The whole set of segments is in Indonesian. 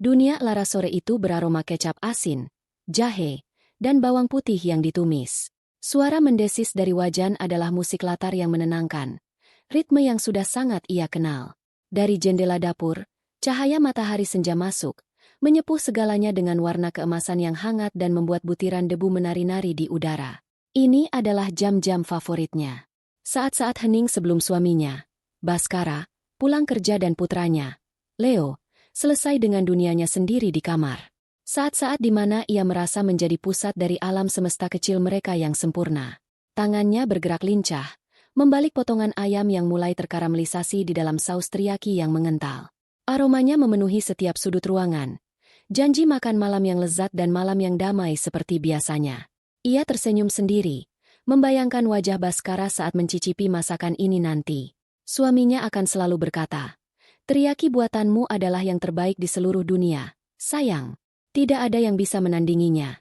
Dunia Lara sore itu beraroma kecap asin, jahe, dan bawang putih yang ditumis. Suara mendesis dari wajan adalah musik latar yang menenangkan. Ritme yang sudah sangat ia kenal. Dari jendela dapur, cahaya matahari senja masuk, menyepuh segalanya dengan warna keemasan yang hangat dan membuat butiran debu menari-nari di udara. Ini adalah jam-jam favoritnya. Saat-saat hening sebelum suaminya, Baskara, pulang kerja dan putranya, Leo, selesai dengan dunianya sendiri di kamar. Saat-saat di mana ia merasa menjadi pusat dari alam semesta kecil mereka yang sempurna. Tangannya bergerak lincah, membalik potongan ayam yang mulai terkaramelisasi di dalam saus teriyaki yang mengental. Aromanya memenuhi setiap sudut ruangan. Janji makan malam yang lezat dan malam yang damai seperti biasanya. Ia tersenyum sendiri, membayangkan wajah Baskara saat mencicipi masakan ini nanti. Suaminya akan selalu berkata, "Teriyaki buatanmu adalah yang terbaik di seluruh dunia, sayang. Tidak ada yang bisa menandinginya."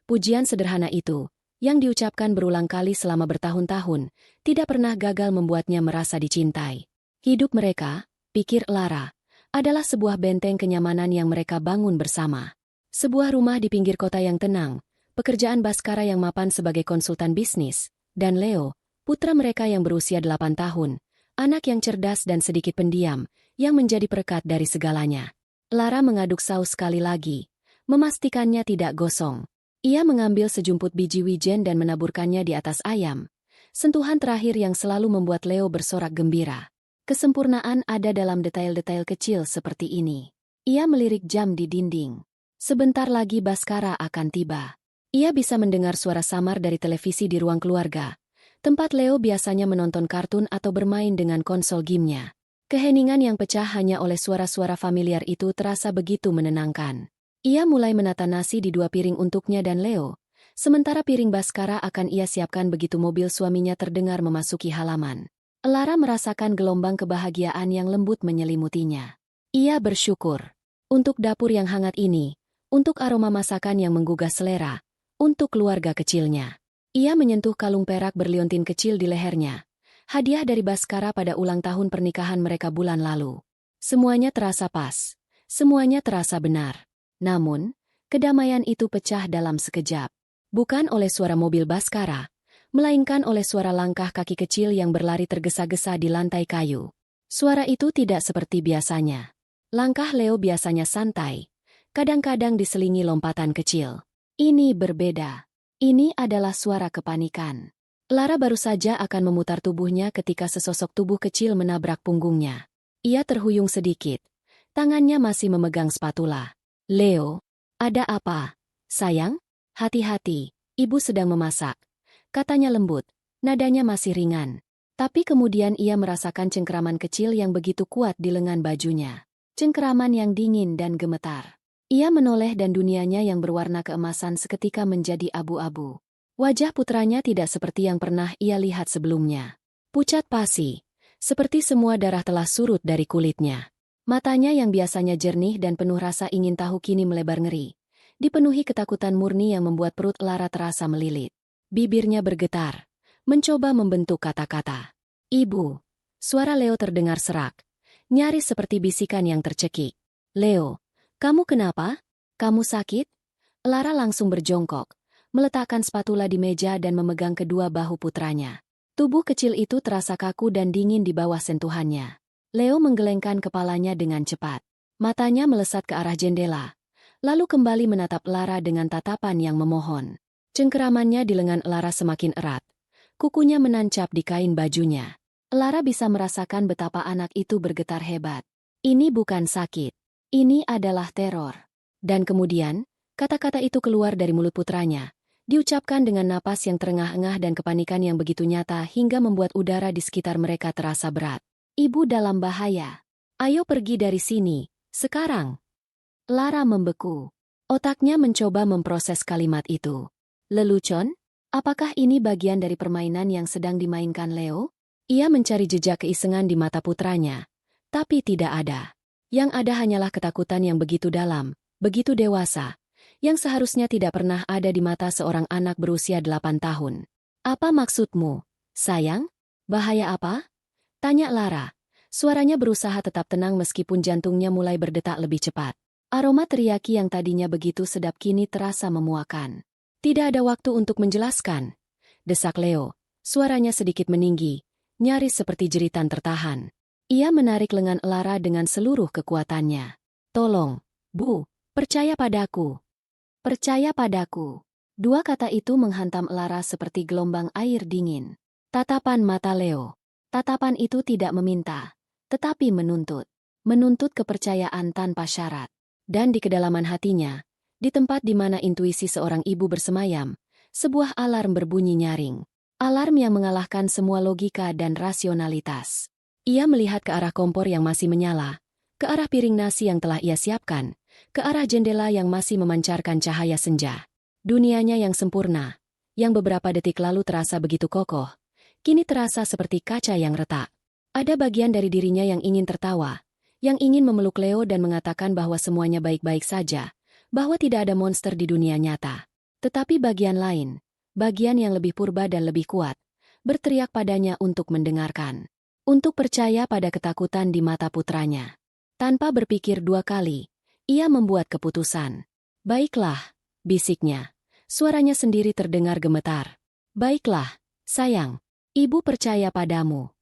Pujian sederhana itu, yang diucapkan berulang kali selama bertahun-tahun, tidak pernah gagal membuatnya merasa dicintai. Hidup mereka, pikir Lara, adalah sebuah benteng kenyamanan yang mereka bangun bersama. Sebuah rumah di pinggir kota yang tenang, pekerjaan Baskara yang mapan sebagai konsultan bisnis, dan Leo, putra mereka yang berusia 8 tahun, anak yang cerdas dan sedikit pendiam, yang menjadi perekat dari segalanya. Lara mengaduk saus sekali lagi, memastikannya tidak gosong. Ia mengambil sejumput biji wijen dan menaburkannya di atas ayam. Sentuhan terakhir yang selalu membuat Leo bersorak gembira. Kesempurnaan ada dalam detail-detail kecil seperti ini. Ia melirik jam di dinding. Sebentar lagi Baskara akan tiba. Ia bisa mendengar suara samar dari televisi di ruang keluarga, tempat Leo biasanya menonton kartun atau bermain dengan konsol gamenya. Keheningan yang pecah hanya oleh suara-suara familiar itu terasa begitu menenangkan. Ia mulai menata nasi di 2 piring untuknya dan Leo, sementara piring Baskara akan ia siapkan begitu mobil suaminya terdengar memasuki halaman. Lara merasakan gelombang kebahagiaan yang lembut menyelimutinya. Ia bersyukur untuk dapur yang hangat ini, untuk aroma masakan yang menggugah selera, untuk keluarga kecilnya. Ia menyentuh kalung perak berliontin kecil di lehernya. Hadiah dari Baskara pada ulang tahun pernikahan mereka bulan lalu. Semuanya terasa pas. Semuanya terasa benar. Namun, kedamaian itu pecah dalam sekejap. Bukan oleh suara mobil Baskara, melainkan oleh suara langkah kaki kecil yang berlari tergesa-gesa di lantai kayu. Suara itu tidak seperti biasanya. Langkah Leo biasanya santai, kadang-kadang diselingi lompatan kecil. Ini berbeda. Ini adalah suara kepanikan. Lara baru saja akan memutar tubuhnya ketika sesosok tubuh kecil menabrak punggungnya. Ia terhuyung sedikit. Tangannya masih memegang spatula. "Leo, ada apa? Sayang, hati-hati, ibu sedang memasak," katanya lembut, nadanya masih ringan. Tapi kemudian ia merasakan cengkeraman kecil yang begitu kuat di lengan bajunya. Cengkeraman yang dingin dan gemetar. Ia menoleh dan dunianya yang berwarna keemasan seketika menjadi abu-abu. Wajah putranya tidak seperti yang pernah ia lihat sebelumnya. Pucat pasi, seperti semua darah telah surut dari kulitnya. Matanya yang biasanya jernih dan penuh rasa ingin tahu kini melebar ngeri. Dipenuhi ketakutan murni yang membuat perut Lara terasa melilit. Bibirnya bergetar, mencoba membentuk kata-kata. "Ibu." Suara Leo terdengar serak, nyaris seperti bisikan yang tercekik. "Leo, kamu kenapa? Kamu sakit?" Lara langsung berjongkok, meletakkan spatula di meja dan memegang kedua bahu putranya. Tubuh kecil itu terasa kaku dan dingin di bawah sentuhannya. Leo menggelengkan kepalanya dengan cepat. Matanya melesat ke arah jendela, lalu kembali menatap Lara dengan tatapan yang memohon. Cengkeramannya di lengan Lara semakin erat. Kukunya menancap di kain bajunya. Lara bisa merasakan betapa anak itu bergetar hebat. Ini bukan sakit. Ini adalah teror. Dan kemudian, kata-kata itu keluar dari mulut putranya, diucapkan dengan napas yang terengah-engah dan kepanikan yang begitu nyata hingga membuat udara di sekitar mereka terasa berat. "Ibu dalam bahaya. Ayo pergi dari sini, sekarang." Lara membeku. Otaknya mencoba memproses kalimat itu. Lelucon? Apakah ini bagian dari permainan yang sedang dimainkan Leo? Ia mencari jejak keisengan di mata putranya, tapi tidak ada. Yang ada hanyalah ketakutan yang begitu dalam, begitu dewasa, yang seharusnya tidak pernah ada di mata seorang anak berusia 8 tahun. "Apa maksudmu, sayang? Bahaya apa?" tanya Lara. Suaranya berusaha tetap tenang meskipun jantungnya mulai berdetak lebih cepat. Aroma teriyaki yang tadinya begitu sedap kini terasa memuakan. Tidak ada waktu untuk menjelaskan, desak Leo. Suaranya sedikit meninggi, nyaris seperti jeritan tertahan. Ia menarik lengan Lara dengan seluruh kekuatannya. Tolong, Bu, percaya padaku. Percaya padaku. Dua kata itu menghantam Lara seperti gelombang air dingin. Tatapan mata Leo. Tatapan itu tidak meminta, tetapi menuntut. Menuntut kepercayaan tanpa syarat. Dan di kedalaman hatinya, di tempat di mana intuisi seorang ibu bersemayam, sebuah alarm berbunyi nyaring. Alarm yang mengalahkan semua logika dan rasionalitas. Ia melihat ke arah kompor yang masih menyala, ke arah piring nasi yang telah ia siapkan, ke arah jendela yang masih memancarkan cahaya senja. Dunianya yang sempurna, yang beberapa detik lalu terasa begitu kokoh, kini terasa seperti kaca yang retak. Ada bagian dari dirinya yang ingin tertawa, yang ingin memeluk Leo dan mengatakan bahwa semuanya baik-baik saja, bahwa tidak ada monster di dunia nyata. Tetapi bagian lain, bagian yang lebih purba dan lebih kuat, berteriak padanya untuk mendengarkan. Untuk percaya pada ketakutan di mata putranya. Tanpa berpikir dua kali, ia membuat keputusan. Baiklah, bisiknya. Suaranya sendiri terdengar gemetar. Baiklah, sayang. Ibu percaya padamu.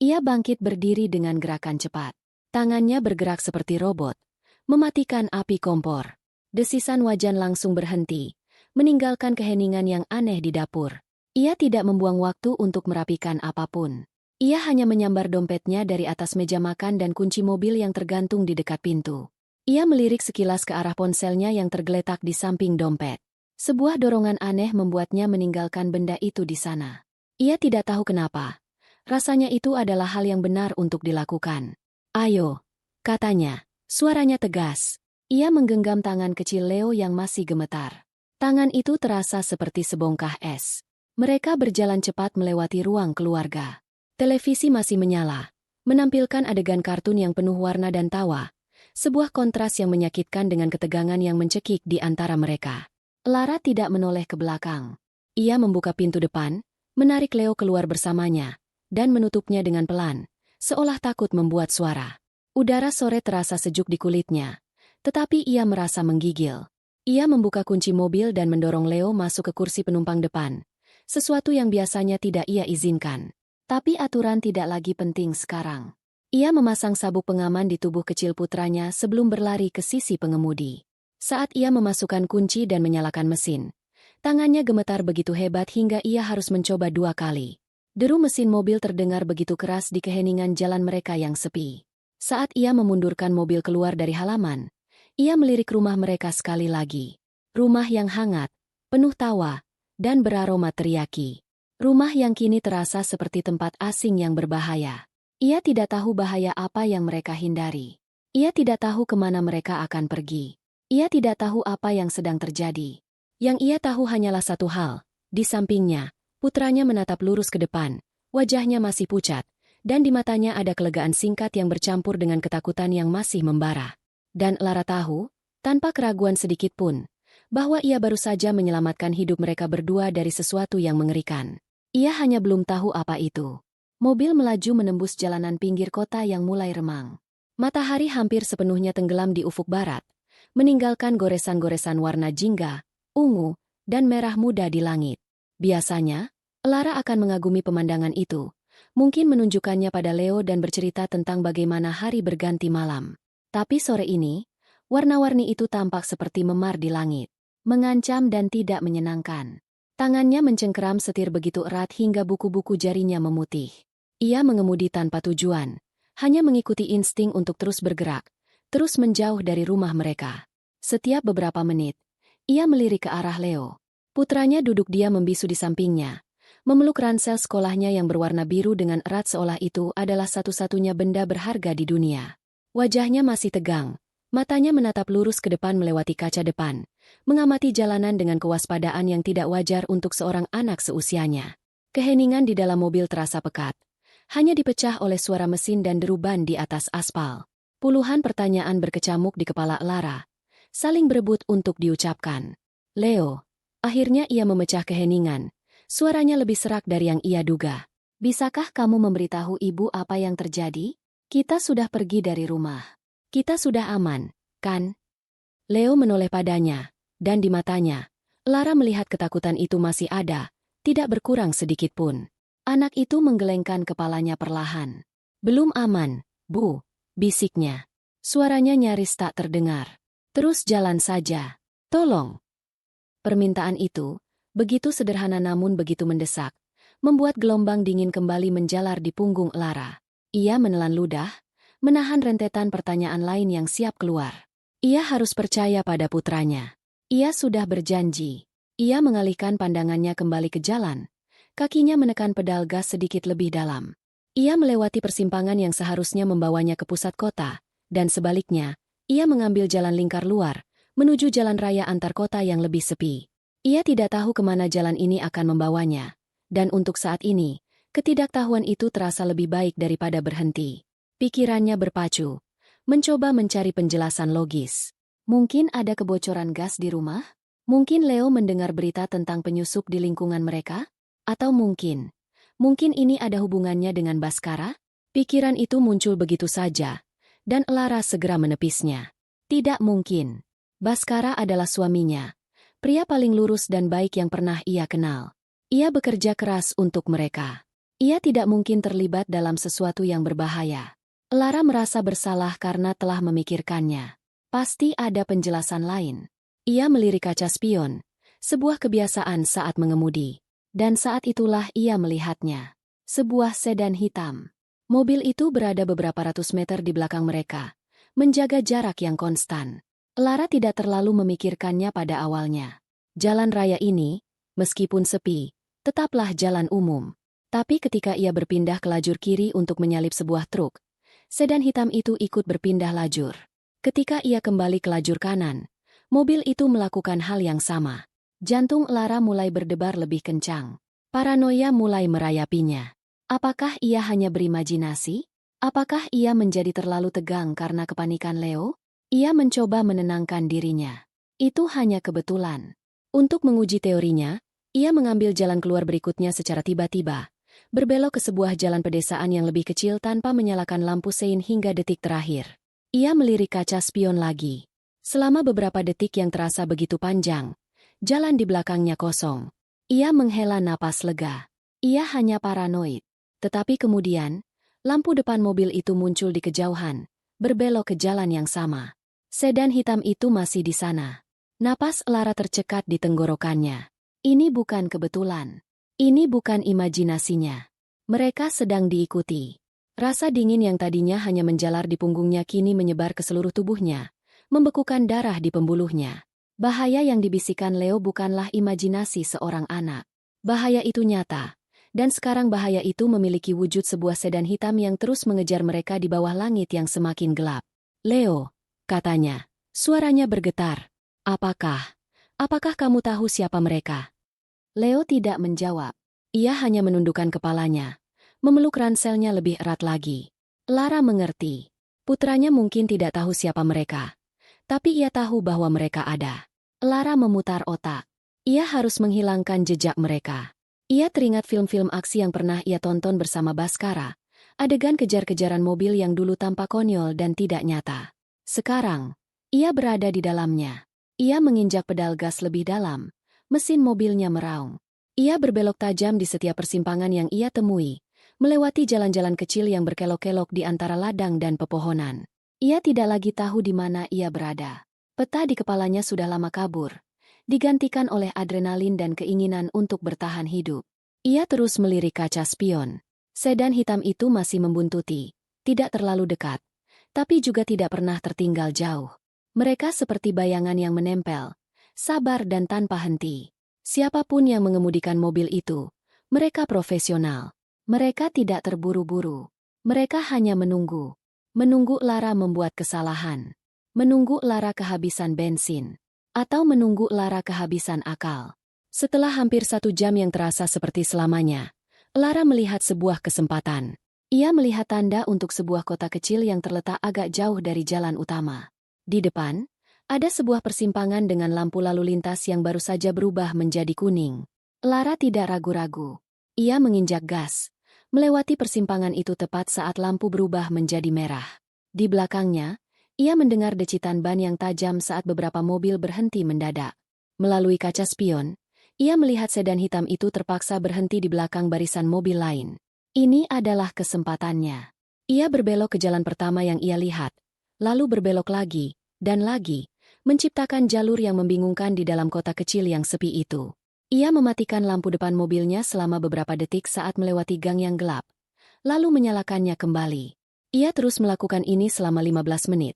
Ia bangkit berdiri dengan gerakan cepat. Tangannya bergerak seperti robot, mematikan api kompor. Desisan wajan langsung berhenti, meninggalkan keheningan yang aneh di dapur. Ia tidak membuang waktu untuk merapikan apapun. Ia hanya menyambar dompetnya dari atas meja makan dan kunci mobil yang tergantung di dekat pintu. Ia melirik sekilas ke arah ponselnya yang tergeletak di samping dompet. Sebuah dorongan aneh membuatnya meninggalkan benda itu di sana. Ia tidak tahu kenapa. Rasanya itu adalah hal yang benar untuk dilakukan. Ayo, katanya. Suaranya tegas. Ia menggenggam tangan kecil Leo yang masih gemetar. Tangan itu terasa seperti sebongkah es. Mereka berjalan cepat melewati ruang keluarga. Televisi masih menyala, menampilkan adegan kartun yang penuh warna dan tawa. Sebuah kontras yang menyakitkan dengan ketegangan yang mencekik di antara mereka. Lara tidak menoleh ke belakang. Ia membuka pintu depan, menarik Leo keluar bersamanya, dan menutupnya dengan pelan, seolah takut membuat suara. Udara sore terasa sejuk di kulitnya, tetapi ia merasa menggigil. Ia membuka kunci mobil dan mendorong Leo masuk ke kursi penumpang depan, sesuatu yang biasanya tidak ia izinkan. Tapi aturan tidak lagi penting sekarang. Ia memasang sabuk pengaman di tubuh kecil putranya sebelum berlari ke sisi pengemudi. Saat ia memasukkan kunci dan menyalakan mesin, tangannya gemetar begitu hebat hingga ia harus mencoba 2 kali. Deru mesin mobil terdengar begitu keras di keheningan jalan mereka yang sepi. Saat ia memundurkan mobil keluar dari halaman, ia melirik rumah mereka sekali lagi. Rumah yang hangat, penuh tawa, dan beraroma teriyaki. Rumah yang kini terasa seperti tempat asing yang berbahaya. Ia tidak tahu bahaya apa yang mereka hindari. Ia tidak tahu kemana mereka akan pergi. Ia tidak tahu apa yang sedang terjadi. Yang ia tahu hanyalah satu hal. Di sampingnya, putranya menatap lurus ke depan. Wajahnya masih pucat, dan di matanya ada kelegaan singkat yang bercampur dengan ketakutan yang masih membara. Dan Lara tahu, tanpa keraguan sedikit pun, bahwa ia baru saja menyelamatkan hidup mereka berdua dari sesuatu yang mengerikan. Ia hanya belum tahu apa itu. Mobil melaju menembus jalanan pinggir kota yang mulai remang. Matahari hampir sepenuhnya tenggelam di ufuk barat, meninggalkan goresan-goresan warna jingga, ungu, dan merah muda di langit. Biasanya, Lara akan mengagumi pemandangan itu, mungkin menunjukkannya pada Leo dan bercerita tentang bagaimana hari berganti malam. Tapi sore ini, warna-warni itu tampak seperti memar di langit, mengancam dan tidak menyenangkan. Tangannya mencengkeram setir begitu erat hingga buku-buku jarinya memutih. Ia mengemudi tanpa tujuan, hanya mengikuti insting untuk terus bergerak, terus menjauh dari rumah mereka. Setiap beberapa menit, ia melirik ke arah Leo. Putranya duduk diam membisu di sampingnya, memeluk ransel sekolahnya yang berwarna biru dengan erat seolah itu adalah satu-satunya benda berharga di dunia. Wajahnya masih tegang, matanya menatap lurus ke depan melewati kaca depan, mengamati jalanan dengan kewaspadaan yang tidak wajar untuk seorang anak seusianya. Keheningan di dalam mobil terasa pekat, hanya dipecah oleh suara mesin dan deru ban di atas aspal. Puluhan pertanyaan berkecamuk di kepala Lara, saling berebut untuk diucapkan. Leo, akhirnya ia memecah keheningan, suaranya lebih serak dari yang ia duga. Bisakah kamu memberitahu ibu apa yang terjadi? Kita sudah pergi dari rumah. Kita sudah aman, kan? Leo menoleh padanya, dan di matanya, Lara melihat ketakutan itu masih ada, tidak berkurang sedikit pun. Anak itu menggelengkan kepalanya perlahan. Belum aman, Bu, bisiknya. Suaranya nyaris tak terdengar. Terus jalan saja. Tolong. Permintaan itu, begitu sederhana namun begitu mendesak, membuat gelombang dingin kembali menjalar di punggung Lara. Ia menelan ludah, menahan rentetan pertanyaan lain yang siap keluar. Ia harus percaya pada putranya. Ia sudah berjanji. Ia mengalihkan pandangannya kembali ke jalan. Kakinya menekan pedal gas sedikit lebih dalam. Ia melewati persimpangan yang seharusnya membawanya ke pusat kota, dan sebaliknya, ia mengambil jalan lingkar luar, menuju jalan raya antar kota yang lebih sepi. Ia tidak tahu kemana jalan ini akan membawanya, dan untuk saat ini, ketidaktahuan itu terasa lebih baik daripada berhenti. Pikirannya berpacu, mencoba mencari penjelasan logis. Mungkin ada kebocoran gas di rumah? Mungkin Leo mendengar berita tentang penyusup di lingkungan mereka? Atau mungkin ini ada hubungannya dengan Baskara? Pikiran itu muncul begitu saja, dan Lara segera menepisnya. Tidak mungkin. Baskara adalah suaminya, pria paling lurus dan baik yang pernah ia kenal. Ia bekerja keras untuk mereka. Ia tidak mungkin terlibat dalam sesuatu yang berbahaya. Lara merasa bersalah karena telah memikirkannya. Pasti ada penjelasan lain. Ia melirik kaca spion, sebuah kebiasaan saat mengemudi. Dan saat itulah ia melihatnya. Sebuah sedan hitam. Mobil itu berada beberapa ratus meter di belakang mereka, menjaga jarak yang konstan. Lara tidak terlalu memikirkannya pada awalnya. Jalan raya ini, meskipun sepi, tetaplah jalan umum. Tapi ketika ia berpindah ke lajur kiri untuk menyalip sebuah truk, sedan hitam itu ikut berpindah lajur. Ketika ia kembali ke lajur kanan, mobil itu melakukan hal yang sama. Jantung Lara mulai berdebar lebih kencang. Paranoia mulai merayapinya. Apakah ia hanya berimajinasi? Apakah ia menjadi terlalu tegang karena kepanikan Leo? Ia mencoba menenangkan dirinya. Itu hanya kebetulan. Untuk menguji teorinya, ia mengambil jalan keluar berikutnya secara tiba-tiba, berbelok ke sebuah jalan pedesaan yang lebih kecil tanpa menyalakan lampu sein hingga detik terakhir. Ia melirik kaca spion lagi. Selama beberapa detik yang terasa begitu panjang, jalan di belakangnya kosong. Ia menghela napas lega. Ia hanya paranoid. Tetapi kemudian, lampu depan mobil itu muncul di kejauhan, berbelok ke jalan yang sama. Sedan hitam itu masih di sana. Napas Lara tercekat di tenggorokannya. Ini bukan kebetulan. Ini bukan imajinasinya. Mereka sedang diikuti. Rasa dingin yang tadinya hanya menjalar di punggungnya kini menyebar ke seluruh tubuhnya, membekukan darah di pembuluhnya. Bahaya yang dibisikkan Leo bukanlah imajinasi seorang anak. Bahaya itu nyata, dan sekarang bahaya itu memiliki wujud sebuah sedan hitam yang terus mengejar mereka di bawah langit yang semakin gelap. Leo, katanya, suaranya bergetar. Apakah kamu tahu siapa mereka? Leo tidak menjawab. Ia hanya menundukkan kepalanya, memeluk ranselnya lebih erat lagi. Lara mengerti. Putranya mungkin tidak tahu siapa mereka, tapi ia tahu bahwa mereka ada. Lara memutar otak. Ia harus menghilangkan jejak mereka. Ia teringat film-film aksi yang pernah ia tonton bersama Baskara, adegan kejar-kejaran mobil yang dulu tampak konyol dan tidak nyata. Sekarang, ia berada di dalamnya. Ia menginjak pedal gas lebih dalam, mesin mobilnya meraung. Ia berbelok tajam di setiap persimpangan yang ia temui, melewati jalan-jalan kecil yang berkelok-kelok di antara ladang dan pepohonan. Ia tidak lagi tahu di mana ia berada. Peta di kepalanya sudah lama kabur, digantikan oleh adrenalin dan keinginan untuk bertahan hidup. Ia terus melirik kaca spion. Sedan hitam itu masih membuntuti, tidak terlalu dekat, tapi juga tidak pernah tertinggal jauh. Mereka seperti bayangan yang menempel, sabar dan tanpa henti. Siapapun yang mengemudikan mobil itu, mereka profesional. Mereka tidak terburu-buru. Mereka hanya menunggu. Menunggu Lara membuat kesalahan. Menunggu Lara kehabisan bensin. Atau menunggu Lara kehabisan akal. Setelah hampir 1 jam yang terasa seperti selamanya, Lara melihat sebuah kesempatan. Ia melihat tanda untuk sebuah kota kecil yang terletak agak jauh dari jalan utama. Di depan, ada sebuah persimpangan dengan lampu lalu lintas yang baru saja berubah menjadi kuning. Lara tidak ragu-ragu. Ia menginjak gas, melewati persimpangan itu tepat saat lampu berubah menjadi merah. Di belakangnya, Ia mendengar decitan ban yang tajam saat beberapa mobil berhenti mendadak. Melalui kaca spion, ia melihat sedan hitam itu terpaksa berhenti di belakang barisan mobil lain. Ini adalah kesempatannya. Ia berbelok ke jalan pertama yang ia lihat, lalu berbelok lagi, dan lagi, menciptakan jalur yang membingungkan di dalam kota kecil yang sepi itu. Ia mematikan lampu depan mobilnya selama beberapa detik saat melewati gang yang gelap, lalu menyalakannya kembali. Ia terus melakukan ini selama 15 menit.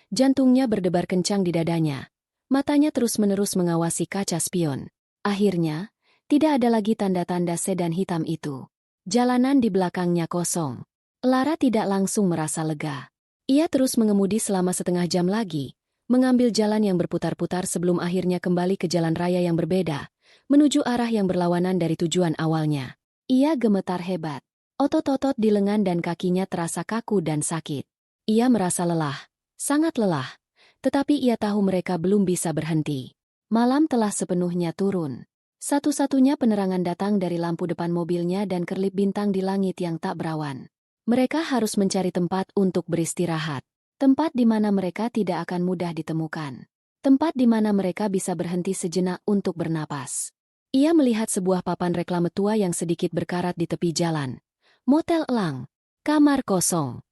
Jantungnya berdebar kencang di dadanya. Matanya terus-menerus mengawasi kaca spion. Akhirnya, tidak ada lagi tanda-tanda sedan hitam itu. Jalanan di belakangnya kosong. Lara tidak langsung merasa lega. Ia terus mengemudi selama setengah jam lagi, mengambil jalan yang berputar-putar sebelum akhirnya kembali ke jalan raya yang berbeda, menuju arah yang berlawanan dari tujuan awalnya. Ia gemetar hebat. Otot-otot di lengan dan kakinya terasa kaku dan sakit. Ia merasa lelah. Sangat lelah, tetapi ia tahu mereka belum bisa berhenti. Malam telah sepenuhnya turun. Satu-satunya penerangan datang dari lampu depan mobilnya dan kerlip bintang di langit yang tak berawan. Mereka harus mencari tempat untuk beristirahat. Tempat di mana mereka tidak akan mudah ditemukan. Tempat di mana mereka bisa berhenti sejenak untuk bernapas. Ia melihat sebuah papan reklame tua yang sedikit berkarat di tepi jalan. Motel Elang. Kamar kosong.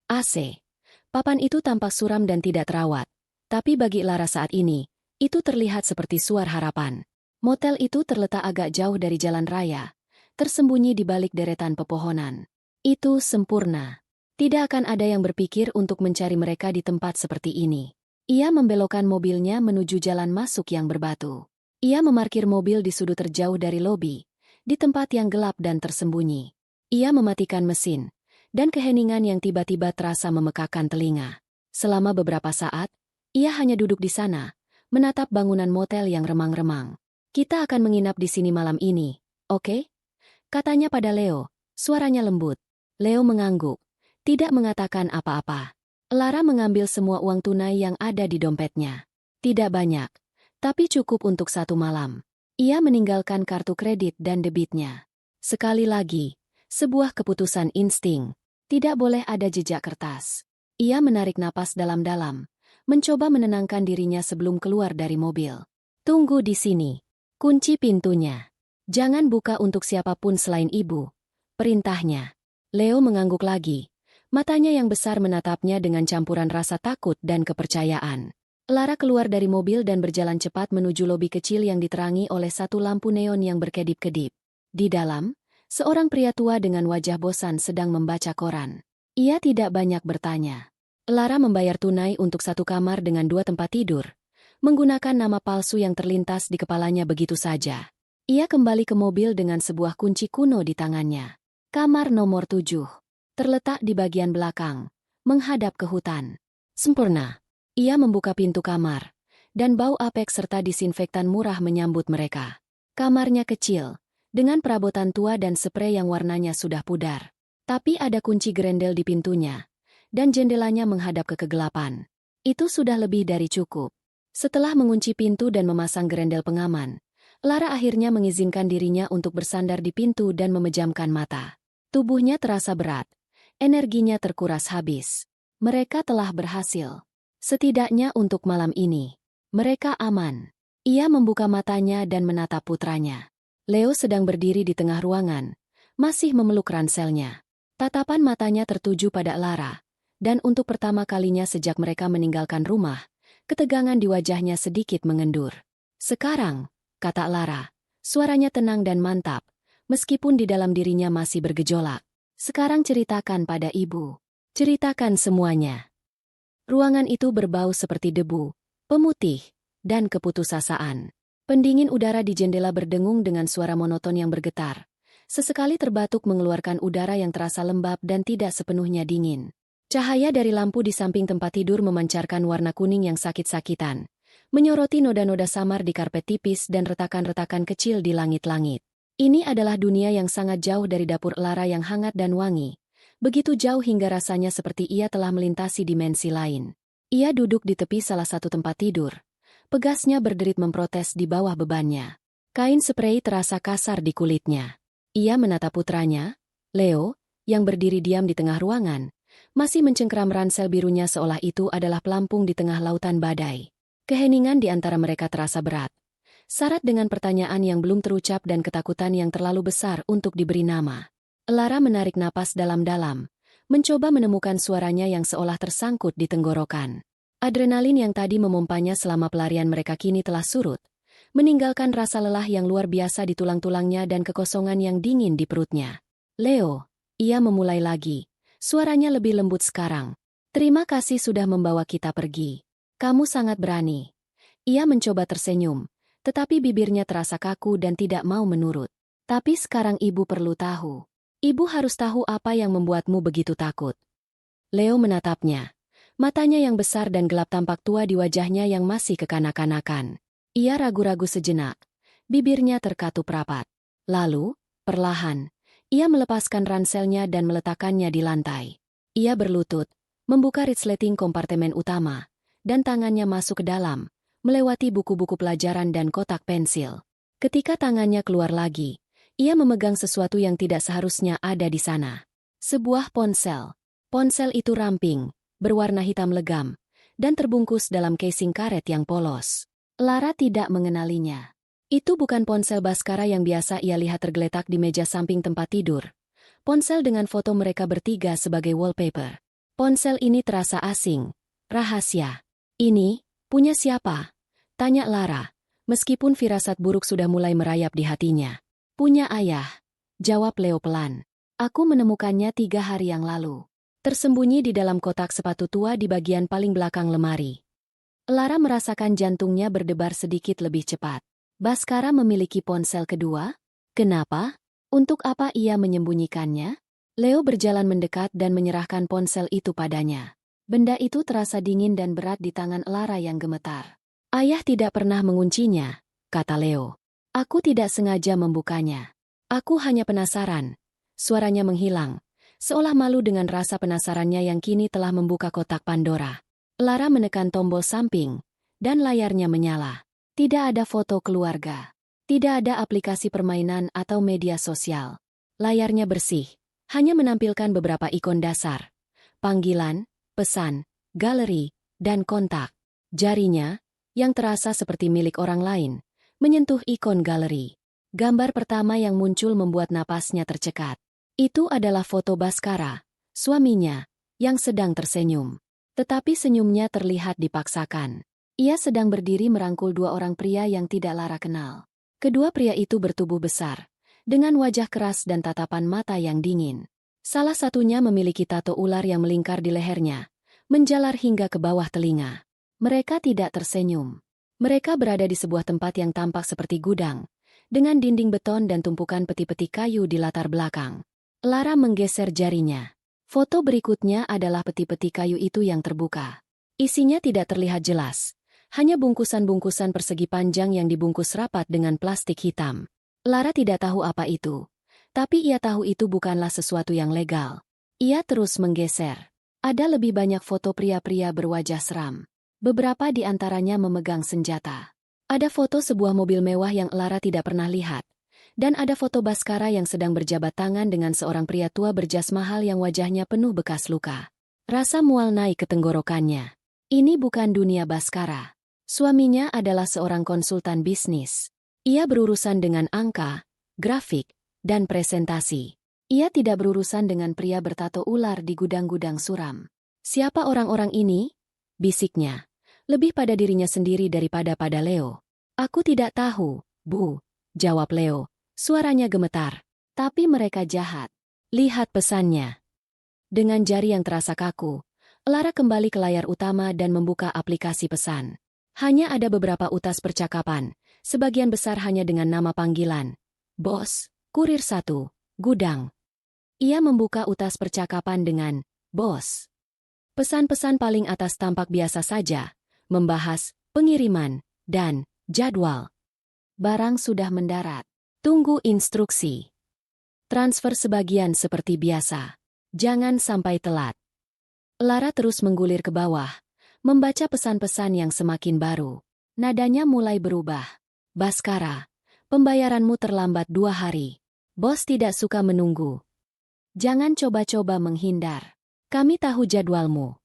AC. Papan itu tampak suram dan tidak terawat. Tapi bagi Lara saat ini, itu terlihat seperti suar harapan. Motel itu terletak agak jauh dari jalan raya, tersembunyi di balik deretan pepohonan. Itu sempurna. Tidak akan ada yang berpikir untuk mencari mereka di tempat seperti ini. Ia membelokkan mobilnya menuju jalan masuk yang berbatu. Ia memarkir mobil di sudut terjauh dari lobi, di tempat yang gelap dan tersembunyi. Ia mematikan mesin, dan keheningan yang tiba-tiba terasa memekakkan telinga. Selama beberapa saat, ia hanya duduk di sana, menatap bangunan motel yang remang-remang. Kita akan menginap di sini malam ini, oke? Katanya pada Leo, suaranya lembut. Leo mengangguk, tidak mengatakan apa-apa. Lara mengambil semua uang tunai yang ada di dompetnya. Tidak banyak, tapi cukup untuk 1 malam. Ia meninggalkan kartu kredit dan debitnya. Sekali lagi, sebuah keputusan insting. Tidak boleh ada jejak kertas. Ia menarik napas dalam-dalam, mencoba menenangkan dirinya sebelum keluar dari mobil. Tunggu di sini. Kunci pintunya. Jangan buka untuk siapapun selain ibu. Perintahnya. Leo mengangguk lagi. Matanya yang besar menatapnya dengan campuran rasa takut dan kepercayaan. Lara keluar dari mobil dan berjalan cepat menuju lobi kecil yang diterangi oleh satu lampu neon yang berkedip-kedip. Di dalam, seorang pria tua dengan wajah bosan sedang membaca koran. Ia tidak banyak bertanya. Lara membayar tunai untuk 1 kamar dengan 2 tempat tidur, menggunakan nama palsu yang terlintas di kepalanya begitu saja. Ia kembali ke mobil dengan sebuah kunci kuno di tangannya. Kamar nomor 7. Terletak di bagian belakang, menghadap ke hutan. Sempurna. Ia membuka pintu kamar, dan bau apek serta disinfektan murah menyambut mereka. Kamarnya kecil, dengan perabotan tua dan sprei yang warnanya sudah pudar. Tapi ada kunci grendel di pintunya, dan jendelanya menghadap ke kegelapan. Itu sudah lebih dari cukup. Setelah mengunci pintu dan memasang grendel pengaman, Lara akhirnya mengizinkan dirinya untuk bersandar di pintu dan memejamkan mata. Tubuhnya terasa berat, energinya terkuras habis. Mereka telah berhasil. Setidaknya untuk malam ini, mereka aman. Ia membuka matanya dan menatap putranya. Leo sedang berdiri di tengah ruangan, masih memeluk ranselnya. Tatapan matanya tertuju pada Lara, dan untuk pertama kalinya sejak mereka meninggalkan rumah, ketegangan di wajahnya sedikit mengendur. Sekarang, kata Lara, suaranya tenang dan mantap, meskipun di dalam dirinya masih bergejolak. Sekarang ceritakan pada ibu. Ceritakan semuanya. Ruangan itu berbau seperti debu, pemutih, dan keputusasaan. Pendingin udara di jendela berdengung dengan suara monoton yang bergetar. Sesekali terbatuk mengeluarkan udara yang terasa lembab dan tidak sepenuhnya dingin. Cahaya dari lampu di samping tempat tidur memancarkan warna kuning yang sakit-sakitan, menyoroti noda-noda samar di karpet tipis dan retakan-retakan kecil di langit-langit. Ini adalah dunia yang sangat jauh dari dapur Lara yang hangat dan wangi. Begitu jauh hingga rasanya seperti ia telah melintasi dimensi lain. Ia duduk di tepi salah satu tempat tidur. Pegasnya berderit memprotes di bawah bebannya. Kain sprei terasa kasar di kulitnya. Ia menatap putranya, Leo, yang berdiri diam di tengah ruangan, masih mencengkeram ransel birunya seolah itu adalah pelampung di tengah lautan badai. Keheningan di antara mereka terasa berat, syarat dengan pertanyaan yang belum terucap dan ketakutan yang terlalu besar untuk diberi nama. Lara menarik napas dalam-dalam, mencoba menemukan suaranya yang seolah tersangkut di tenggorokan. Adrenalin yang tadi memompanya selama pelarian mereka kini telah surut, meninggalkan rasa lelah yang luar biasa di tulang-tulangnya dan kekosongan yang dingin di perutnya. Leo, ia memulai lagi. Suaranya lebih lembut sekarang. Terima kasih sudah membawa kita pergi. Kamu sangat berani. Ia mencoba tersenyum, tetapi bibirnya terasa kaku dan tidak mau menurut. Tapi sekarang ibu perlu tahu. Ibu harus tahu apa yang membuatmu begitu takut. Leo menatapnya. Matanya yang besar dan gelap tampak tua di wajahnya yang masih kekanak-kanakan. Ia ragu-ragu sejenak. Bibirnya terkatup rapat. Lalu, perlahan, ia melepaskan ranselnya dan meletakkannya di lantai. Ia berlutut, membuka resleting kompartemen utama, dan tangannya masuk ke dalam, melewati buku-buku pelajaran dan kotak pensil. Ketika tangannya keluar lagi, ia memegang sesuatu yang tidak seharusnya ada di sana. Sebuah ponsel. Ponsel itu ramping, berwarna hitam legam, dan terbungkus dalam casing karet yang polos. Lara tidak mengenalinya. Itu bukan ponsel Baskara yang biasa ia lihat tergeletak di meja samping tempat tidur. Ponsel dengan foto mereka bertiga sebagai wallpaper. Ponsel ini terasa asing, rahasia. Ini, punya siapa? Tanya Lara, meskipun firasat buruk sudah mulai merayap di hatinya. Punya ayah, jawab Leo pelan. Aku menemukannya 3 hari yang lalu. Tersembunyi di dalam kotak sepatu tua di bagian paling belakang lemari. Lara merasakan jantungnya berdebar sedikit lebih cepat. Baskara memiliki ponsel kedua? Kenapa? Untuk apa ia menyembunyikannya? Leo berjalan mendekat dan menyerahkan ponsel itu padanya. Benda itu terasa dingin dan berat di tangan Lara yang gemetar. Ayah tidak pernah menguncinya, kata Leo. Aku tidak sengaja membukanya. Aku hanya penasaran. Suaranya menghilang, seolah malu dengan rasa penasarannya yang kini telah membuka kotak Pandora. Lara menekan tombol samping, dan layarnya menyala. Tidak ada foto keluarga. Tidak ada aplikasi permainan atau media sosial. Layarnya bersih, hanya menampilkan beberapa ikon dasar. Panggilan, pesan, galeri, dan kontak. Jarinya, yang terasa seperti milik orang lain, menyentuh ikon galeri. Gambar pertama yang muncul membuat napasnya tercekat. Itu adalah foto Baskara, suaminya, yang sedang tersenyum. Tetapi senyumnya terlihat dipaksakan. Ia sedang berdiri merangkul 2 orang pria yang tidak Lara kenal. Kedua pria itu bertubuh besar, dengan wajah keras dan tatapan mata yang dingin. Salah satunya memiliki tato ular yang melingkar di lehernya, menjalar hingga ke bawah telinga. Mereka tidak tersenyum. Mereka berada di sebuah tempat yang tampak seperti gudang, dengan dinding beton dan tumpukan peti-peti kayu di latar belakang. Lara menggeser jarinya. Foto berikutnya adalah peti-peti kayu itu yang terbuka. Isinya tidak terlihat jelas. Hanya bungkusan-bungkusan persegi panjang yang dibungkus rapat dengan plastik hitam. Lara tidak tahu apa itu. Tapi ia tahu itu bukanlah sesuatu yang legal. Ia terus menggeser. Ada lebih banyak foto pria-pria berwajah seram. Beberapa di antaranya memegang senjata. Ada foto sebuah mobil mewah yang Lara tidak pernah lihat. Dan ada foto Baskara yang sedang berjabat tangan dengan seorang pria tua berjas mahal yang wajahnya penuh bekas luka. Rasa mual naik ke tenggorokannya. Ini bukan dunia Baskara. Suaminya adalah seorang konsultan bisnis. Ia berurusan dengan angka, grafik, dan presentasi. Ia tidak berurusan dengan pria bertato ular di gudang-gudang suram. Siapa orang-orang ini? Bisiknya. Lebih pada dirinya sendiri daripada pada Leo. Aku tidak tahu, Bu, jawab Leo. Suaranya gemetar. Tapi mereka jahat. Lihat pesannya. Dengan jari yang terasa kaku, Lara kembali ke layar utama dan membuka aplikasi pesan. Hanya ada beberapa utas percakapan, sebagian besar hanya dengan nama panggilan. Bos, kurir 1, gudang. Ia membuka utas percakapan dengan, Bos. Pesan-pesan paling atas tampak biasa saja, membahas, pengiriman, dan, jadwal. Barang sudah mendarat. Tunggu instruksi. Transfer sebagian seperti biasa. Jangan sampai telat. Lara terus menggulir ke bawah, membaca pesan-pesan yang semakin baru. Nadanya mulai berubah. Baskara, pembayaranmu terlambat 2 hari. Bos tidak suka menunggu. Jangan coba-coba menghindar. Kami tahu jadwalmu.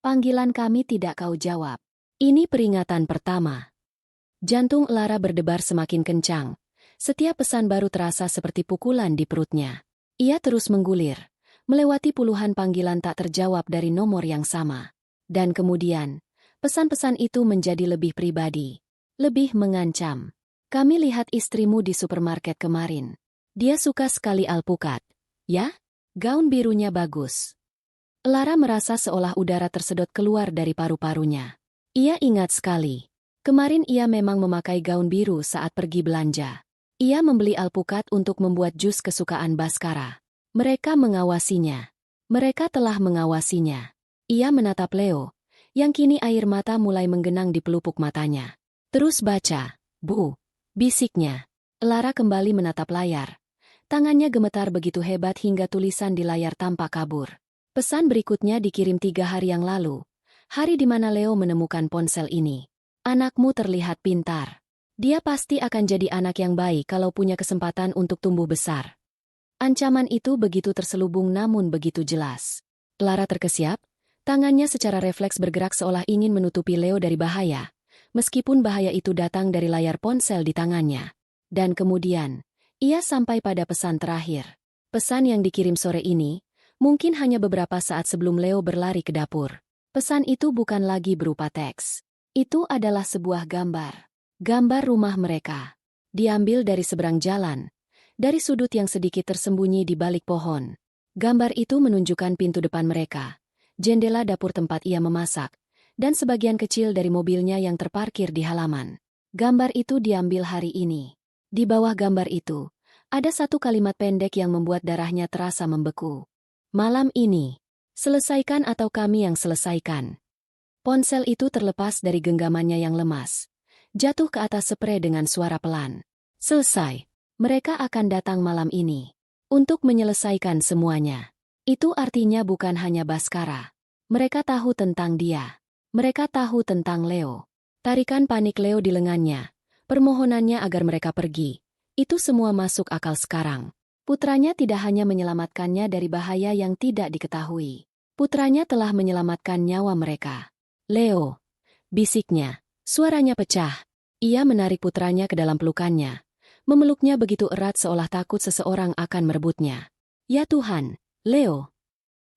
Panggilan kami tidak kau jawab. Ini peringatan pertama. Jantung Lara berdebar semakin kencang. Setiap pesan baru terasa seperti pukulan di perutnya. Ia terus menggulir, melewati puluhan panggilan tak terjawab dari nomor yang sama. Dan kemudian, pesan-pesan itu menjadi lebih pribadi, lebih mengancam. Kami lihat istrimu di supermarket kemarin. Dia suka sekali alpukat. Ya? Gaun birunya bagus. Lara merasa seolah udara tersedot keluar dari paru-parunya. Ia ingat sekali. Kemarin ia memang memakai gaun biru saat pergi belanja. Ia membeli alpukat untuk membuat jus kesukaan Baskara. Mereka mengawasinya. Mereka telah mengawasinya. Ia menatap Leo, yang kini air mata mulai menggenang di pelupuk matanya. Terus baca, Bu, bisiknya. Lara kembali menatap layar. Tangannya gemetar begitu hebat hingga tulisan di layar tampak kabur. Pesan berikutnya dikirim 3 hari yang lalu. Hari di mana Leo menemukan ponsel ini. Anakmu terlihat pintar. Dia pasti akan jadi anak yang baik kalau punya kesempatan untuk tumbuh besar. Ancaman itu begitu terselubung namun begitu jelas. Lara terkesiap, tangannya secara refleks bergerak seolah ingin menutupi Leo dari bahaya, meskipun bahaya itu datang dari layar ponsel di tangannya. Dan kemudian, ia sampai pada pesan terakhir. Pesan yang dikirim sore ini, mungkin hanya beberapa saat sebelum Leo berlari ke dapur. Pesan itu bukan lagi berupa teks. Itu adalah sebuah gambar. Gambar rumah mereka. Diambil dari seberang jalan, dari sudut yang sedikit tersembunyi di balik pohon. Gambar itu menunjukkan pintu depan mereka, jendela dapur tempat ia memasak, dan sebagian kecil dari mobilnya yang terparkir di halaman. Gambar itu diambil hari ini. Di bawah gambar itu, ada satu kalimat pendek yang membuat darahnya terasa membeku. Malam ini, selesaikan atau kami yang selesaikan. Ponsel itu terlepas dari genggamannya yang lemas. Jatuh ke atas sprei dengan suara pelan. Selesai. Mereka akan datang malam ini. Untuk menyelesaikan semuanya. Itu artinya bukan hanya Baskara. Mereka tahu tentang dia. Mereka tahu tentang Leo. Tarikan panik Leo di lengannya. Permohonannya agar mereka pergi. Itu semua masuk akal sekarang. Putranya tidak hanya menyelamatkannya dari bahaya yang tidak diketahui. Putranya telah menyelamatkan nyawa mereka. Leo, bisiknya. Suaranya pecah. Ia menarik putranya ke dalam pelukannya. Memeluknya begitu erat seolah takut seseorang akan merebutnya. Ya Tuhan, Leo.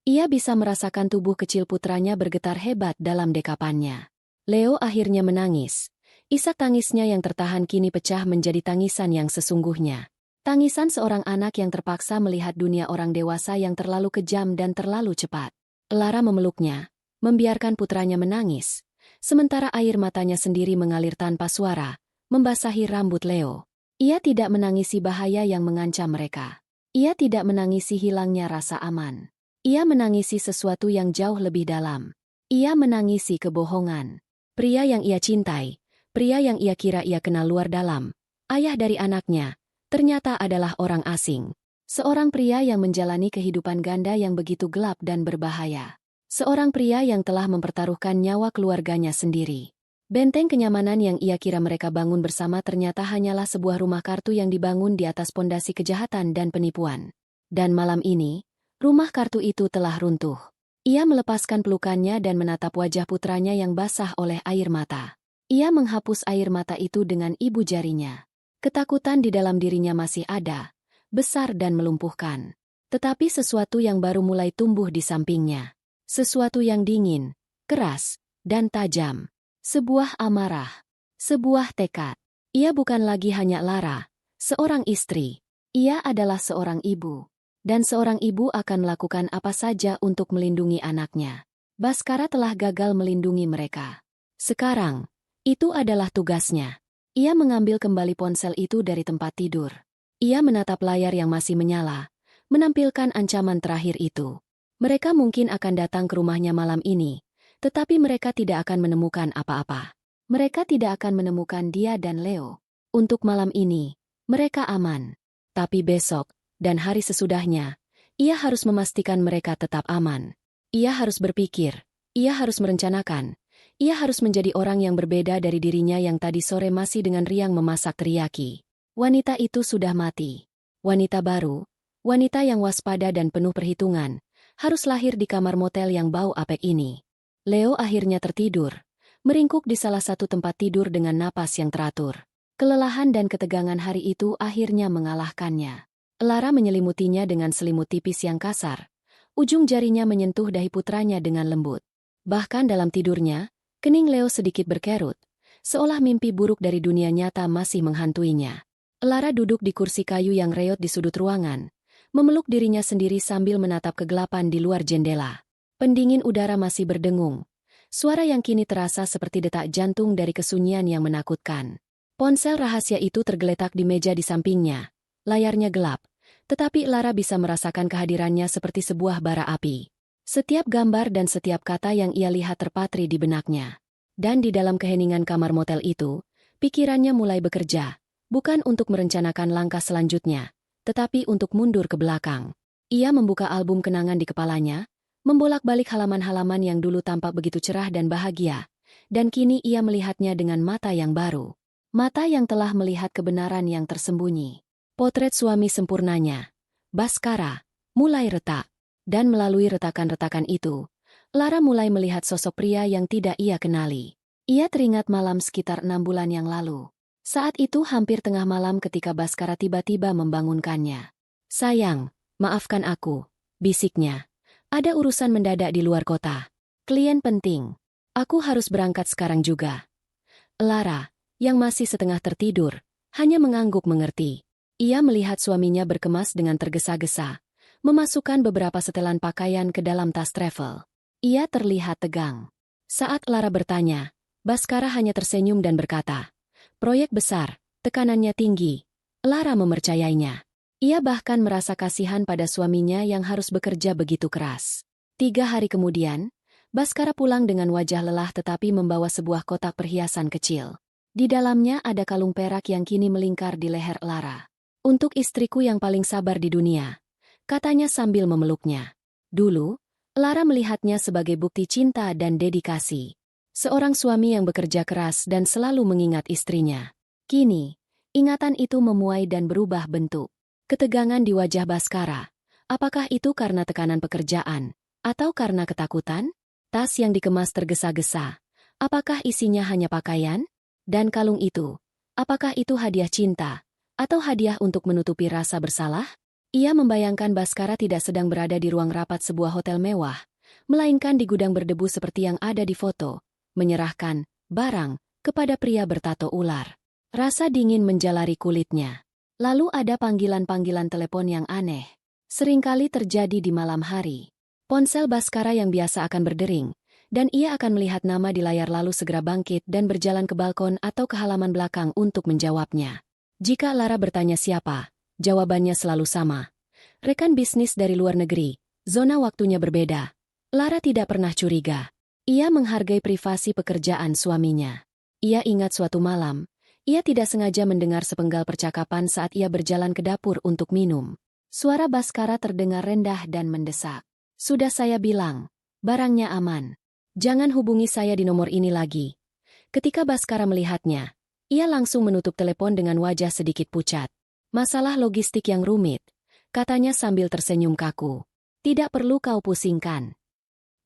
Ia bisa merasakan tubuh kecil putranya bergetar hebat dalam dekapannya. Leo akhirnya menangis. Isak tangisnya yang tertahan kini pecah menjadi tangisan yang sesungguhnya. Tangisan seorang anak yang terpaksa melihat dunia orang dewasa yang terlalu kejam dan terlalu cepat. Lara memeluknya, membiarkan putranya menangis, sementara air matanya sendiri mengalir tanpa suara, membasahi rambut Leo. Ia tidak menangisi bahaya yang mengancam mereka. Ia tidak menangisi hilangnya rasa aman. Ia menangisi sesuatu yang jauh lebih dalam. Ia menangisi kebohongan. Pria yang ia cintai, pria yang ia kira ia kenal luar dalam, ayah dari anaknya, ternyata adalah orang asing. Seorang pria yang menjalani kehidupan ganda yang begitu gelap dan berbahaya. Seorang pria yang telah mempertaruhkan nyawa keluarganya sendiri. Benteng kenyamanan yang ia kira mereka bangun bersama ternyata hanyalah sebuah rumah kartu yang dibangun di atas pondasi kejahatan dan penipuan. Dan malam ini, rumah kartu itu telah runtuh. Ia melepaskan pelukannya dan menatap wajah putranya yang basah oleh air mata. Ia menghapus air mata itu dengan ibu jarinya. Ketakutan di dalam dirinya masih ada, besar dan melumpuhkan. Tetapi sesuatu yang baru mulai tumbuh di sampingnya. Sesuatu yang dingin, keras, dan tajam. Sebuah amarah. Sebuah tekad. Ia bukan lagi hanya Lara, seorang istri. Ia adalah seorang ibu. Dan seorang ibu akan melakukan apa saja untuk melindungi anaknya. Baskara telah gagal melindungi mereka. Sekarang, itu adalah tugasnya. Ia mengambil kembali ponsel itu dari tempat tidur. Ia menatap layar yang masih menyala, menampilkan ancaman terakhir itu. Mereka mungkin akan datang ke rumahnya malam ini, tetapi mereka tidak akan menemukan apa-apa. Mereka tidak akan menemukan dia dan Leo. Untuk malam ini, mereka aman. Tapi besok, dan hari sesudahnya, ia harus memastikan mereka tetap aman. Ia harus berpikir, ia harus merencanakan. Ia harus menjadi orang yang berbeda dari dirinya yang tadi sore masih dengan riang memasak teriyaki. Wanita itu sudah mati. Wanita baru, wanita yang waspada dan penuh perhitungan, harus lahir di kamar motel yang bau apek ini. Leo akhirnya tertidur, meringkuk di salah satu tempat tidur dengan napas yang teratur. Kelelahan dan ketegangan hari itu akhirnya mengalahkannya. Lara menyelimutinya dengan selimut tipis yang kasar. Ujung jarinya menyentuh dahi putranya dengan lembut. Bahkan dalam tidurnya, kening Leo sedikit berkerut, seolah mimpi buruk dari dunia nyata masih menghantuinya. Lara duduk di kursi kayu yang reot di sudut ruangan, memeluk dirinya sendiri sambil menatap kegelapan di luar jendela. Pendingin udara masih berdengung. Suara yang kini terasa seperti detak jantung dari kesunyian yang menakutkan. Ponsel rahasia itu tergeletak di meja di sampingnya. Layarnya gelap, tetapi Lara bisa merasakan kehadirannya seperti sebuah bara api. Setiap gambar dan setiap kata yang ia lihat terpatri di benaknya. Dan di dalam keheningan kamar motel itu, pikirannya mulai bekerja, bukan untuk merencanakan langkah selanjutnya, tetapi untuk mundur ke belakang. Ia membuka album kenangan di kepalanya, membolak-balik halaman-halaman yang dulu tampak begitu cerah dan bahagia, dan kini ia melihatnya dengan mata yang baru. Mata yang telah melihat kebenaran yang tersembunyi. Potret suami sempurnanya, Bhaskara, mulai retak, dan melalui retakan-retakan itu, Lara mulai melihat sosok pria yang tidak ia kenali. Ia teringat malam sekitar 6 bulan yang lalu. Saat itu hampir tengah malam ketika Bhaskara tiba-tiba membangunkannya. "Sayang, maafkan aku," bisiknya. "Ada urusan mendadak di luar kota. Klien penting. Aku harus berangkat sekarang juga." Lara, yang masih setengah tertidur, hanya mengangguk mengerti. Ia melihat suaminya berkemas dengan tergesa-gesa, memasukkan beberapa setelan pakaian ke dalam tas travel. Ia terlihat tegang. Saat Lara bertanya, Bhaskara hanya tersenyum dan berkata, "Proyek besar, tekanannya tinggi." Lara mempercayainya. Ia bahkan merasa kasihan pada suaminya yang harus bekerja begitu keras. 3 hari kemudian, Bhaskara pulang dengan wajah lelah tetapi membawa sebuah kotak perhiasan kecil. Di dalamnya ada kalung perak yang kini melingkar di leher Lara. "Untuk istriku yang paling sabar di dunia," katanya sambil memeluknya. Dulu, Lara melihatnya sebagai bukti cinta dan dedikasi. Seorang suami yang bekerja keras dan selalu mengingat istrinya. Kini, ingatan itu memuai dan berubah bentuk. Ketegangan di wajah Bhaskara. Apakah itu karena tekanan pekerjaan, atau karena ketakutan? Tas yang dikemas tergesa-gesa. Apakah isinya hanya pakaian? Dan kalung itu, apakah itu hadiah cinta, atau hadiah untuk menutupi rasa bersalah? Ia membayangkan Bhaskara tidak sedang berada di ruang rapat sebuah hotel mewah, melainkan di gudang berdebu seperti yang ada di foto, menyerahkan barang kepada pria bertato ular. Rasa dingin menjalari kulitnya. Lalu ada panggilan-panggilan telepon yang aneh. Seringkali terjadi di malam hari. Ponsel Bhaskara yang biasa akan berdering, dan ia akan melihat nama di layar lalu segera bangkit dan berjalan ke balkon atau ke halaman belakang untuk menjawabnya. Jika Lara bertanya siapa, jawabannya selalu sama. Rekan bisnis dari luar negeri, zona waktunya berbeda. Lara tidak pernah curiga. Ia menghargai privasi pekerjaan suaminya. Ia ingat suatu malam, ia tidak sengaja mendengar sepenggal percakapan saat ia berjalan ke dapur untuk minum. Suara Bhaskara terdengar rendah dan mendesak. "Sudah saya bilang, barangnya aman. Jangan hubungi saya di nomor ini lagi." Ketika Bhaskara melihatnya, ia langsung menutup telepon dengan wajah sedikit pucat. "Masalah logistik yang rumit," katanya sambil tersenyum kaku. "Tidak perlu kau pusingkan."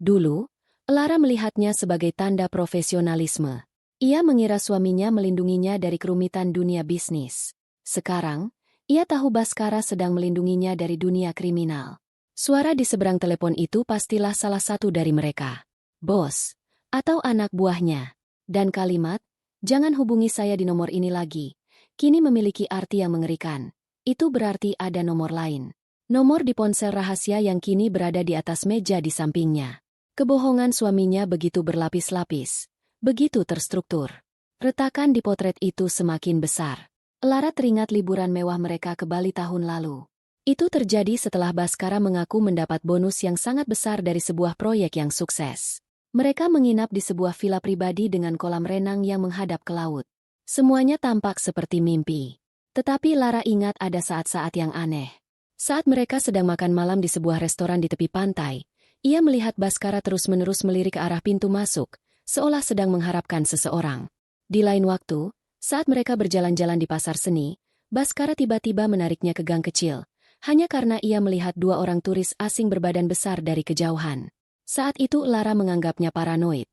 Dulu, Lara melihatnya sebagai tanda profesionalisme. Ia mengira suaminya melindunginya dari kerumitan dunia bisnis. Sekarang, ia tahu Bhaskara sedang melindunginya dari dunia kriminal. Suara di seberang telepon itu pastilah salah satu dari mereka. Bos, atau anak buahnya. Dan kalimat, "Jangan hubungi saya di nomor ini lagi," kini memiliki arti yang mengerikan. Itu berarti ada nomor lain. Nomor di ponsel rahasia yang kini berada di atas meja di sampingnya. Kebohongan suaminya begitu berlapis-lapis. Begitu terstruktur. Retakan di potret itu semakin besar. Lara teringat liburan mewah mereka ke Bali tahun lalu. Itu terjadi setelah Bhaskara mengaku mendapat bonus yang sangat besar dari sebuah proyek yang sukses. Mereka menginap di sebuah villa pribadi dengan kolam renang yang menghadap ke laut. Semuanya tampak seperti mimpi. Tetapi Lara ingat ada saat-saat yang aneh. Saat mereka sedang makan malam di sebuah restoran di tepi pantai, ia melihat Bhaskara terus-menerus melirik ke arah pintu masuk, seolah sedang mengharapkan seseorang. Di lain waktu, saat mereka berjalan-jalan di pasar seni, Bhaskara tiba-tiba menariknya ke gang kecil, hanya karena ia melihat dua orang turis asing berbadan besar dari kejauhan. Saat itu Lara menganggapnya paranoid.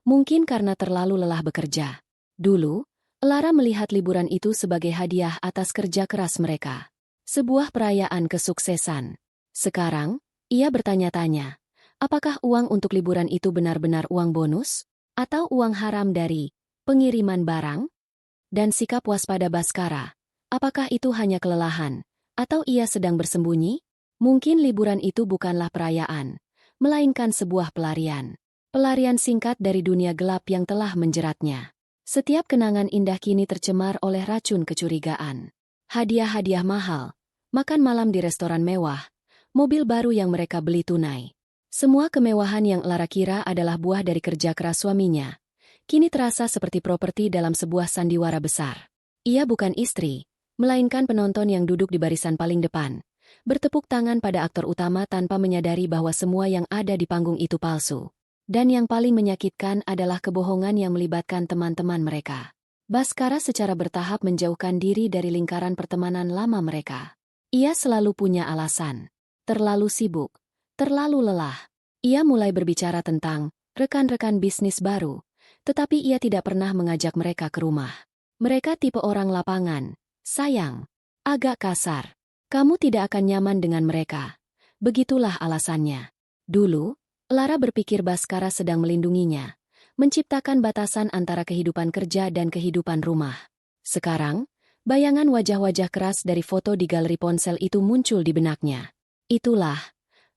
Mungkin karena terlalu lelah bekerja. Dulu, Lara melihat liburan itu sebagai hadiah atas kerja keras mereka. Sebuah perayaan kesuksesan. Sekarang, ia bertanya-tanya, apakah uang untuk liburan itu benar-benar uang bonus? Atau uang haram dari pengiriman barang? Dan sikap waspada Bhaskara, apakah itu hanya kelelahan? Atau ia sedang bersembunyi? Mungkin liburan itu bukanlah perayaan, melainkan sebuah pelarian. Pelarian singkat dari dunia gelap yang telah menjeratnya. Setiap kenangan indah kini tercemar oleh racun kecurigaan. Hadiah-hadiah mahal, makan malam di restoran mewah, mobil baru yang mereka beli tunai. Semua kemewahan yang Lara kira adalah buah dari kerja keras suaminya, kini terasa seperti properti dalam sebuah sandiwara besar. Ia bukan istri, melainkan penonton yang duduk di barisan paling depan, bertepuk tangan pada aktor utama tanpa menyadari bahwa semua yang ada di panggung itu palsu. Dan yang paling menyakitkan adalah kebohongan yang melibatkan teman-teman mereka. Bhaskara secara bertahap menjauhkan diri dari lingkaran pertemanan lama mereka. Ia selalu punya alasan. Terlalu sibuk, terlalu lelah. Ia mulai berbicara tentang rekan-rekan bisnis baru, tetapi ia tidak pernah mengajak mereka ke rumah. Mereka tipe orang lapangan, sayang, agak kasar. Kamu tidak akan nyaman dengan mereka. Begitulah alasannya. Dulu, Lara berpikir Bhaskara sedang melindunginya, menciptakan batasan antara kehidupan kerja dan kehidupan rumah. Sekarang, bayangan wajah-wajah keras dari foto di galeri ponsel itu muncul di benaknya. Itulah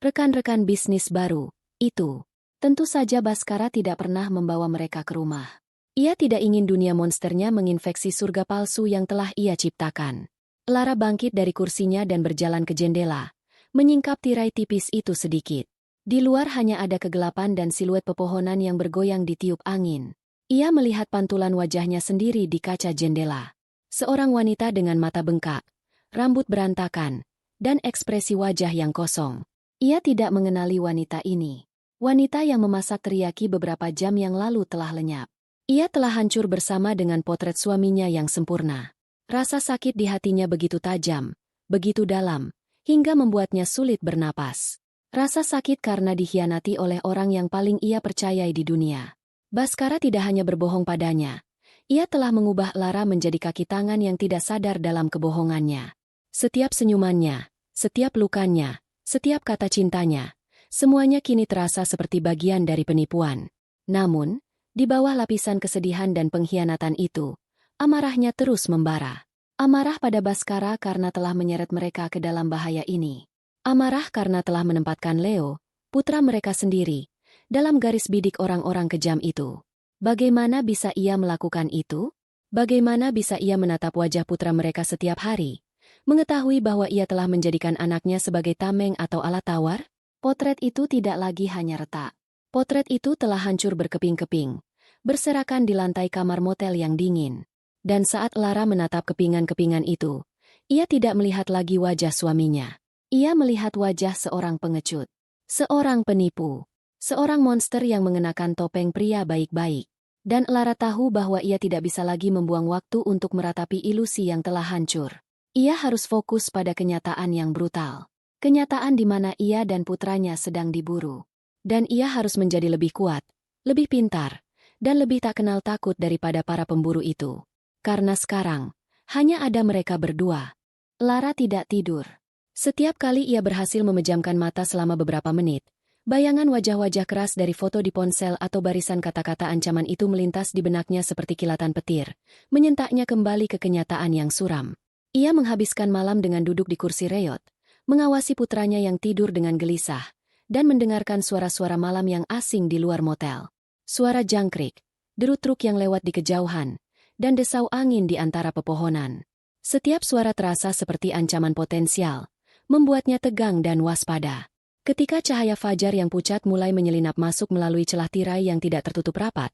rekan-rekan bisnis baru, itu. Tentu saja Bhaskara tidak pernah membawa mereka ke rumah. Ia tidak ingin dunia monsternya menginfeksi surga palsu yang telah ia ciptakan. Lara bangkit dari kursinya dan berjalan ke jendela, menyingkap tirai tipis itu sedikit. Di luar hanya ada kegelapan dan siluet pepohonan yang bergoyang ditiup angin. Ia melihat pantulan wajahnya sendiri di kaca jendela. Seorang wanita dengan mata bengkak, rambut berantakan, dan ekspresi wajah yang kosong. Ia tidak mengenali wanita ini. Wanita yang memasak teriyaki beberapa jam yang lalu telah lenyap. Ia telah hancur bersama dengan potret suaminya yang sempurna. Rasa sakit di hatinya begitu tajam, begitu dalam, hingga membuatnya sulit bernapas. Rasa sakit karena dikhianati oleh orang yang paling ia percayai di dunia. Bhaskara tidak hanya berbohong padanya. Ia telah mengubah Lara menjadi kaki tangan yang tidak sadar dalam kebohongannya. Setiap senyumannya, setiap lukannya, setiap kata cintanya, semuanya kini terasa seperti bagian dari penipuan. Namun, di bawah lapisan kesedihan dan pengkhianatan itu, amarahnya terus membara. Amarah pada Bhaskara karena telah menyeret mereka ke dalam bahaya ini. Amarah karena telah menempatkan Leo, putra mereka sendiri, dalam garis bidik orang-orang kejam itu. Bagaimana bisa ia melakukan itu? Bagaimana bisa ia menatap wajah putra mereka setiap hari, mengetahui bahwa ia telah menjadikan anaknya sebagai tameng atau alat tawar? Potret itu tidak lagi hanya retak. Potret itu telah hancur berkeping-keping, berserakan di lantai kamar motel yang dingin. Dan saat Lara menatap kepingan-kepingan itu, ia tidak melihat lagi wajah suaminya. Ia melihat wajah seorang pengecut, seorang penipu, seorang monster yang mengenakan topeng pria baik-baik. Dan Lara tahu bahwa ia tidak bisa lagi membuang waktu untuk meratapi ilusi yang telah hancur. Ia harus fokus pada kenyataan yang brutal. Kenyataan di mana ia dan putranya sedang diburu. Dan ia harus menjadi lebih kuat, lebih pintar, dan lebih tak kenal takut daripada para pemburu itu. Karena sekarang, hanya ada mereka berdua. Lara tidak tidur. Setiap kali ia berhasil memejamkan mata selama beberapa menit, bayangan wajah-wajah keras dari foto di ponsel atau barisan kata-kata ancaman itu melintas di benaknya seperti kilatan petir, menyentaknya kembali ke kenyataan yang suram. Ia menghabiskan malam dengan duduk di kursi reyot, mengawasi putranya yang tidur dengan gelisah, dan mendengarkan suara-suara malam yang asing di luar motel. Suara jangkrik, deru truk yang lewat di kejauhan, dan desau angin di antara pepohonan. Setiap suara terasa seperti ancaman potensial, membuatnya tegang dan waspada. Ketika cahaya fajar yang pucat mulai menyelinap masuk melalui celah tirai yang tidak tertutup rapat,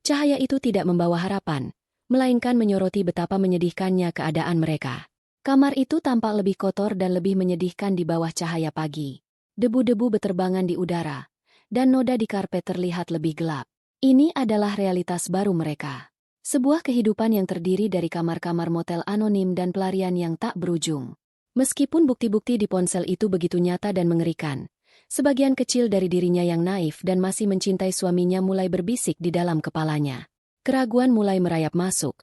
cahaya itu tidak membawa harapan, melainkan menyoroti betapa menyedihkannya keadaan mereka. Kamar itu tampak lebih kotor dan lebih menyedihkan di bawah cahaya pagi. Debu-debu beterbangan di udara, dan noda di karpet terlihat lebih gelap. Ini adalah realitas baru mereka. Sebuah kehidupan yang terdiri dari kamar-kamar motel anonim dan pelarian yang tak berujung. Meskipun bukti-bukti di ponsel itu begitu nyata dan mengerikan, sebagian kecil dari dirinya yang naif dan masih mencintai suaminya mulai berbisik di dalam kepalanya. Keraguan mulai merayap masuk,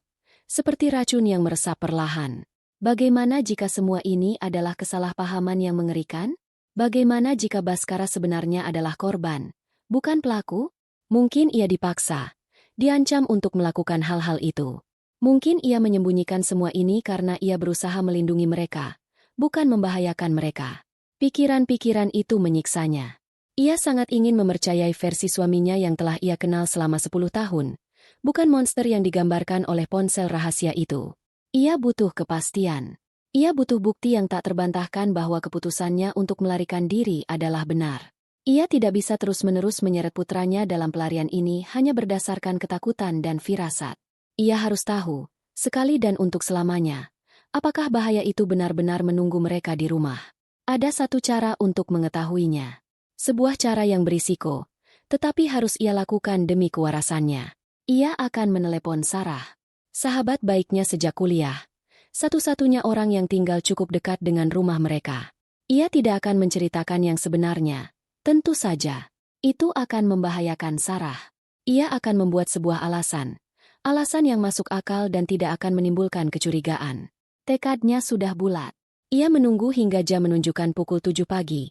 seperti racun yang meresap perlahan. Bagaimana jika semua ini adalah kesalahpahaman yang mengerikan? Bagaimana jika Baskara sebenarnya adalah korban, bukan pelaku? Mungkin ia dipaksa, diancam untuk melakukan hal-hal itu. Mungkin ia menyembunyikan semua ini karena ia berusaha melindungi mereka, bukan membahayakan mereka. Pikiran-pikiran itu menyiksanya. Ia sangat ingin mempercayai versi suaminya yang telah ia kenal selama 10 tahun, bukan monster yang digambarkan oleh ponsel rahasia itu. Ia butuh kepastian. Ia butuh bukti yang tak terbantahkan bahwa keputusannya untuk melarikan diri adalah benar. Ia tidak bisa terus-menerus menyeret putranya dalam pelarian ini hanya berdasarkan ketakutan dan firasat. Ia harus tahu, sekali dan untuk selamanya, apakah bahaya itu benar-benar menunggu mereka di rumah. Ada satu cara untuk mengetahuinya. Sebuah cara yang berisiko, tetapi harus ia lakukan demi kewarasannya. Ia akan menelepon Sarah, sahabat baiknya sejak kuliah, satu-satunya orang yang tinggal cukup dekat dengan rumah mereka. Ia tidak akan menceritakan yang sebenarnya. Tentu saja, itu akan membahayakan Sarah. Ia akan membuat sebuah alasan yang masuk akal dan tidak akan menimbulkan kecurigaan. Tekadnya sudah bulat. Ia menunggu hingga jam menunjukkan pukul 7 pagi.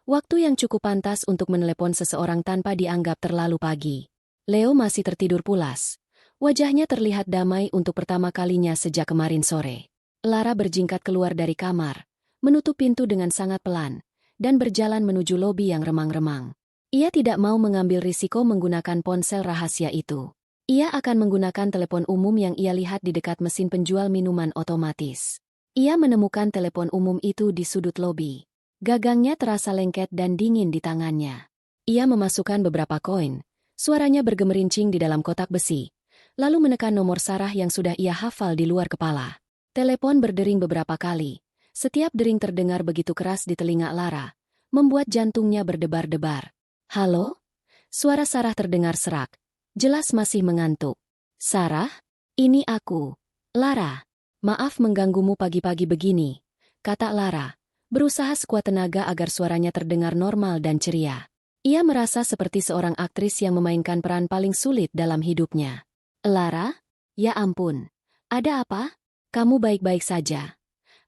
Waktu yang cukup pantas untuk menelepon seseorang tanpa dianggap terlalu pagi. Leo masih tertidur pulas. Wajahnya terlihat damai untuk pertama kalinya sejak kemarin sore. Lara berjingkat keluar dari kamar, menutup pintu dengan sangat pelan, dan berjalan menuju lobi yang remang-remang. Ia tidak mau mengambil risiko menggunakan ponsel rahasia itu. Ia akan menggunakan telepon umum yang ia lihat di dekat mesin penjual minuman otomatis. Ia menemukan telepon umum itu di sudut lobi. Gagangnya terasa lengket dan dingin di tangannya. Ia memasukkan beberapa koin, suaranya bergemerincing di dalam kotak besi, lalu menekan nomor Sarah yang sudah ia hafal di luar kepala. Telepon berdering beberapa kali. Setiap dering terdengar begitu keras di telinga Lara, membuat jantungnya berdebar-debar. "Halo?" Suara Sarah terdengar serak. Jelas masih mengantuk. "Sarah? Ini aku, Lara. Maaf mengganggumu pagi-pagi begini," kata Lara, berusaha sekuat tenaga agar suaranya terdengar normal dan ceria. Ia merasa seperti seorang aktris yang memainkan peran paling sulit dalam hidupnya. "Lara? Ya ampun. Ada apa? Kamu baik-baik saja?"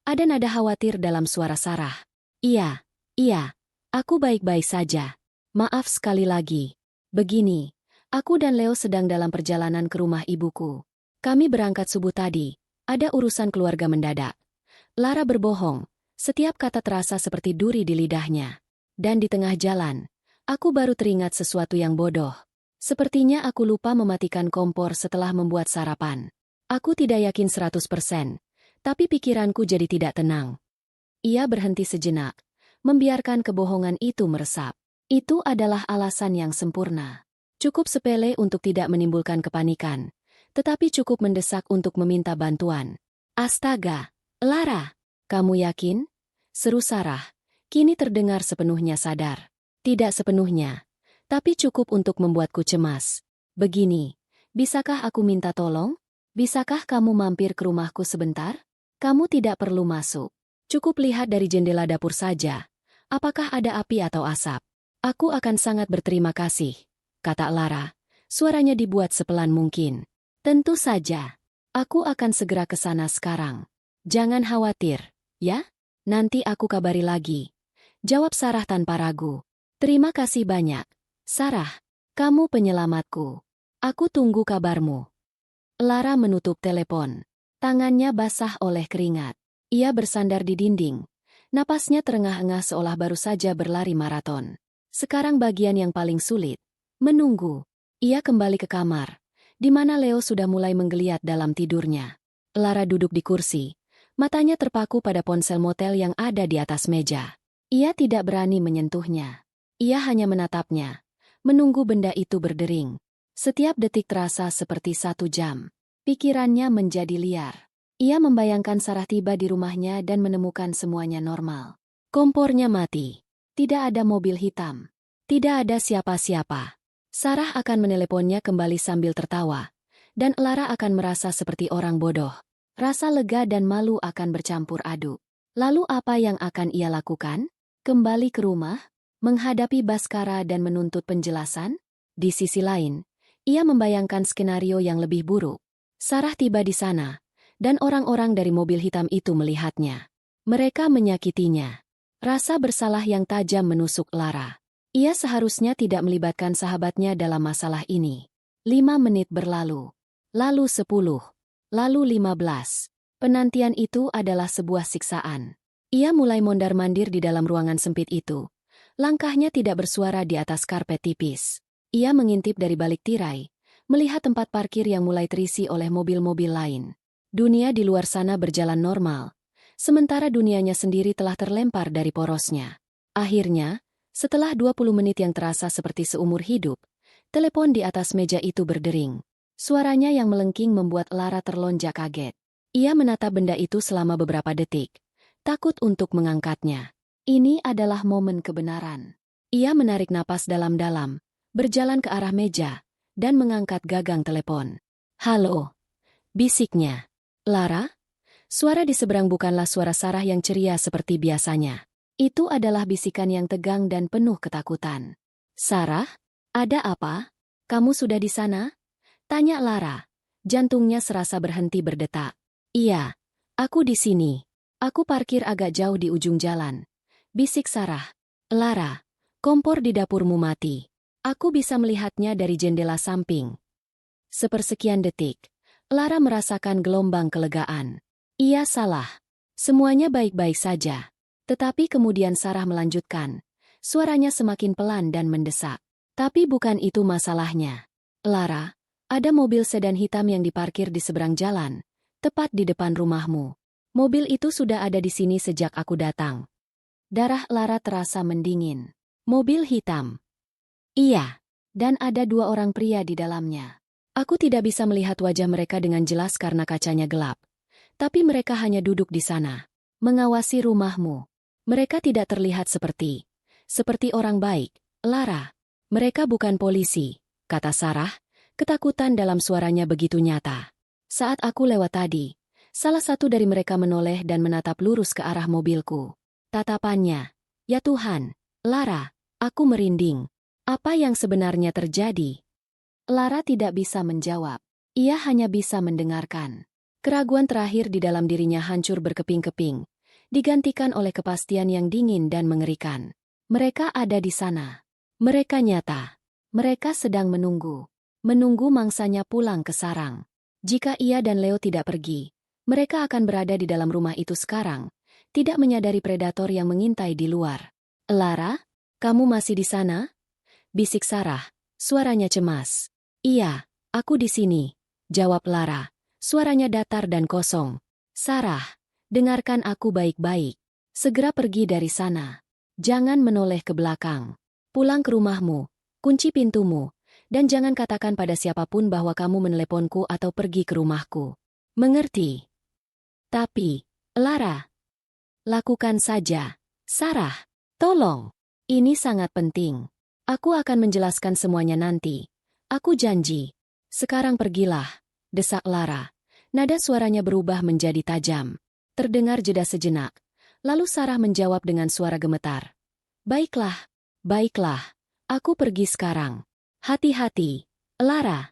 Ada nada khawatir dalam suara Sarah. Iya, aku baik-baik saja. Maaf sekali lagi. Begini. Aku dan Leo sedang dalam perjalanan ke rumah ibuku. Kami berangkat subuh tadi. Ada urusan keluarga mendadak. Lara berbohong. Setiap kata terasa seperti duri di lidahnya. Dan di tengah jalan, aku baru teringat sesuatu yang bodoh. Sepertinya aku lupa mematikan kompor setelah membuat sarapan. Aku tidak yakin 100%, tapi pikiranku jadi tidak tenang. Ia berhenti sejenak, membiarkan kebohongan itu meresap. Itu adalah alasan yang sempurna. Cukup sepele untuk tidak menimbulkan kepanikan, tetapi cukup mendesak untuk meminta bantuan. "Astaga, Lara, kamu yakin?" seru Sarah, kini terdengar sepenuhnya sadar. "Tidak sepenuhnya, tapi cukup untuk membuatku cemas. Begini, bisakah aku minta tolong? Bisakah kamu mampir ke rumahku sebentar? Kamu tidak perlu masuk. Cukup lihat dari jendela dapur saja. Apakah ada api atau asap? Aku akan sangat berterima kasih," kata Lara. Suaranya dibuat sepelan mungkin. "Tentu saja. Aku akan segera ke sana sekarang. Jangan khawatir, ya? Nanti aku kabari lagi," jawab Sarah tanpa ragu. "Terima kasih banyak, Sarah. Kamu penyelamatku. Aku tunggu kabarmu." Lara menutup telepon. Tangannya basah oleh keringat. Ia bersandar di dinding. Napasnya terengah-engah seolah baru saja berlari maraton. Sekarang bagian yang paling sulit. Menunggu. Ia kembali ke kamar, di mana Leo sudah mulai menggeliat dalam tidurnya. Lara duduk di kursi. Matanya terpaku pada ponsel motel yang ada di atas meja. Ia tidak berani menyentuhnya. Ia hanya menatapnya, menunggu benda itu berdering. Setiap detik terasa seperti 1 jam. Pikirannya menjadi liar. Ia membayangkan Sarah tiba di rumahnya dan menemukan semuanya normal. Kompornya mati. Tidak ada mobil hitam. Tidak ada siapa-siapa. Sarah akan meneleponnya kembali sambil tertawa. Dan Lara akan merasa seperti orang bodoh. Rasa lega dan malu akan bercampur aduk. Lalu apa yang akan ia lakukan? Kembali ke rumah? Menghadapi Baskara dan menuntut penjelasan? Di sisi lain, ia membayangkan skenario yang lebih buruk. Sarah tiba di sana, dan orang-orang dari mobil hitam itu melihatnya. Mereka menyakitinya. Rasa bersalah yang tajam menusuk Lara. Ia seharusnya tidak melibatkan sahabatnya dalam masalah ini. 5 menit berlalu. Lalu 10. Lalu 15. Penantian itu adalah sebuah siksaan. Ia mulai mondar-mandir di dalam ruangan sempit itu. Langkahnya tidak bersuara di atas karpet tipis. Ia mengintip dari balik tirai, melihat tempat parkir yang mulai terisi oleh mobil-mobil lain. Dunia di luar sana berjalan normal, sementara dunianya sendiri telah terlempar dari porosnya. Akhirnya, setelah 20 menit yang terasa seperti seumur hidup, telepon di atas meja itu berdering. Suaranya yang melengking membuat Lara terlonjak kaget. Ia menatap benda itu selama beberapa detik, takut untuk mengangkatnya. Ini adalah momen kebenaran. Ia menarik napas dalam-dalam, berjalan ke arah meja, dan mengangkat gagang telepon. "Halo," bisiknya. "Lara?" Suara di seberang bukanlah suara Sarah yang ceria seperti biasanya. Itu adalah bisikan yang tegang dan penuh ketakutan. "Sarah? Ada apa? Kamu sudah di sana?" tanya Lara. Jantungnya serasa berhenti berdetak. "Iya, aku di sini. Aku parkir agak jauh di ujung jalan," bisik Sarah. "Lara, kompor di dapurmu mati. Aku bisa melihatnya dari jendela samping." Sepersekian detik, Lara merasakan gelombang kelegaan. Ia salah. Semuanya baik-baik saja. Tetapi kemudian Sarah melanjutkan. Suaranya semakin pelan dan mendesak. "Tapi bukan itu masalahnya. Lara, ada mobil sedan hitam yang diparkir di seberang jalan, tepat di depan rumahmu. Mobil itu sudah ada di sini sejak aku datang." Darah Lara terasa mendingin. Mobil hitam. Iya. Dan ada 2 orang pria di dalamnya. Aku tidak bisa melihat wajah mereka dengan jelas karena kacanya gelap. Tapi mereka hanya duduk di sana, mengawasi rumahmu. Mereka tidak terlihat seperti orang baik, Lara. "Mereka bukan polisi," kata Sarah, ketakutan dalam suaranya begitu nyata. "Saat aku lewat tadi, salah satu dari mereka menoleh dan menatap lurus ke arah mobilku. Tatapannya, ya Tuhan, Lara, aku merinding. Apa yang sebenarnya terjadi?" Lara tidak bisa menjawab. Ia hanya bisa mendengarkan. Keraguan terakhir di dalam dirinya hancur berkeping-keping, digantikan oleh kepastian yang dingin dan mengerikan. Mereka ada di sana. Mereka nyata. Mereka sedang menunggu. Menunggu mangsanya pulang ke sarang. Jika ia dan Leo tidak pergi, mereka akan berada di dalam rumah itu sekarang, tidak menyadari predator yang mengintai di luar. "Lara, kamu masih di sana?" bisik Sarah, suaranya cemas. "Iya, aku di sini," jawab Lara. Suaranya datar dan kosong. "Sarah, dengarkan aku baik-baik. Segera pergi dari sana. Jangan menoleh ke belakang. Pulang ke rumahmu, kunci pintumu, dan jangan katakan pada siapapun bahwa kamu meneleponku atau pergi ke rumahku. Mengerti?" "Tapi, Lara, lakukan saja. Sarah, tolong. Ini sangat penting. Aku akan menjelaskan semuanya nanti. Aku janji. Sekarang pergilah," desak Lara. Nada suaranya berubah menjadi tajam. Terdengar jeda sejenak. Lalu Sarah menjawab dengan suara gemetar. "Baiklah, baiklah. Aku pergi sekarang. Hati-hati, Lara."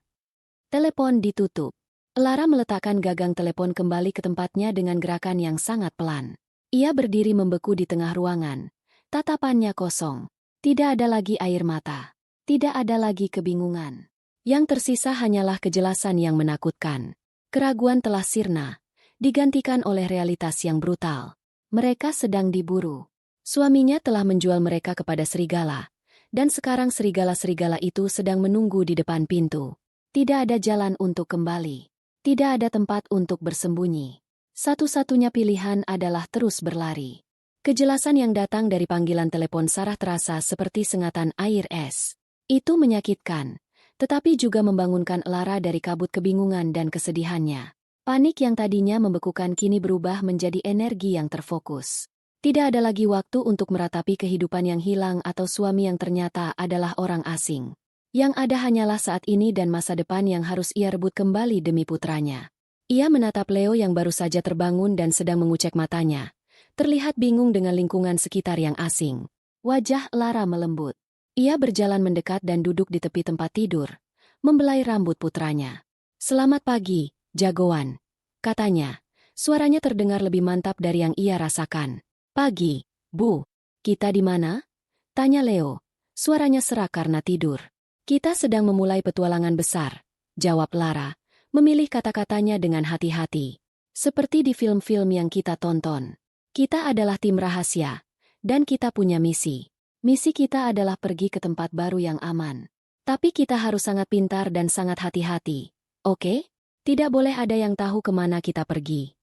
Telepon ditutup. Lara meletakkan gagang telepon kembali ke tempatnya dengan gerakan yang sangat pelan. Ia berdiri membeku di tengah ruangan. Tatapannya kosong. Tidak ada lagi air mata. Tidak ada lagi kebingungan. Yang tersisa hanyalah kejelasan yang menakutkan. Keraguan telah sirna, digantikan oleh realitas yang brutal. Mereka sedang diburu. Suaminya telah menjual mereka kepada serigala, dan sekarang serigala-serigala itu sedang menunggu di depan pintu. Tidak ada jalan untuk kembali. Tidak ada tempat untuk bersembunyi. Satu-satunya pilihan adalah terus berlari. Kejelasan yang datang dari panggilan telepon Sarah terasa seperti sengatan air es. Itu menyakitkan, tetapi juga membangunkan Lara dari kabut kebingungan dan kesedihannya. Panik yang tadinya membekukan kini berubah menjadi energi yang terfokus. Tidak ada lagi waktu untuk meratapi kehidupan yang hilang atau suami yang ternyata adalah orang asing. Yang ada hanyalah saat ini dan masa depan yang harus ia rebut kembali demi putranya. Ia menatap Leo yang baru saja terbangun dan sedang mengucek matanya, terlihat bingung dengan lingkungan sekitar yang asing. Wajah Lara melembut. Ia berjalan mendekat dan duduk di tepi tempat tidur, membelai rambut putranya. "Selamat pagi, jagoan," katanya. Suaranya terdengar lebih mantap dari yang ia rasakan. "Pagi, Bu. Kita di mana?" tanya Leo. Suaranya serak karena tidur. "Kita sedang memulai petualangan besar," jawab Lara, memilih kata-katanya dengan hati-hati. "Seperti di film-film yang kita tonton. Kita adalah tim rahasia, dan kita punya misi. Misi kita adalah pergi ke tempat baru yang aman. Tapi kita harus sangat pintar dan sangat hati-hati. Oke? Tidak boleh ada yang tahu kemana kita pergi."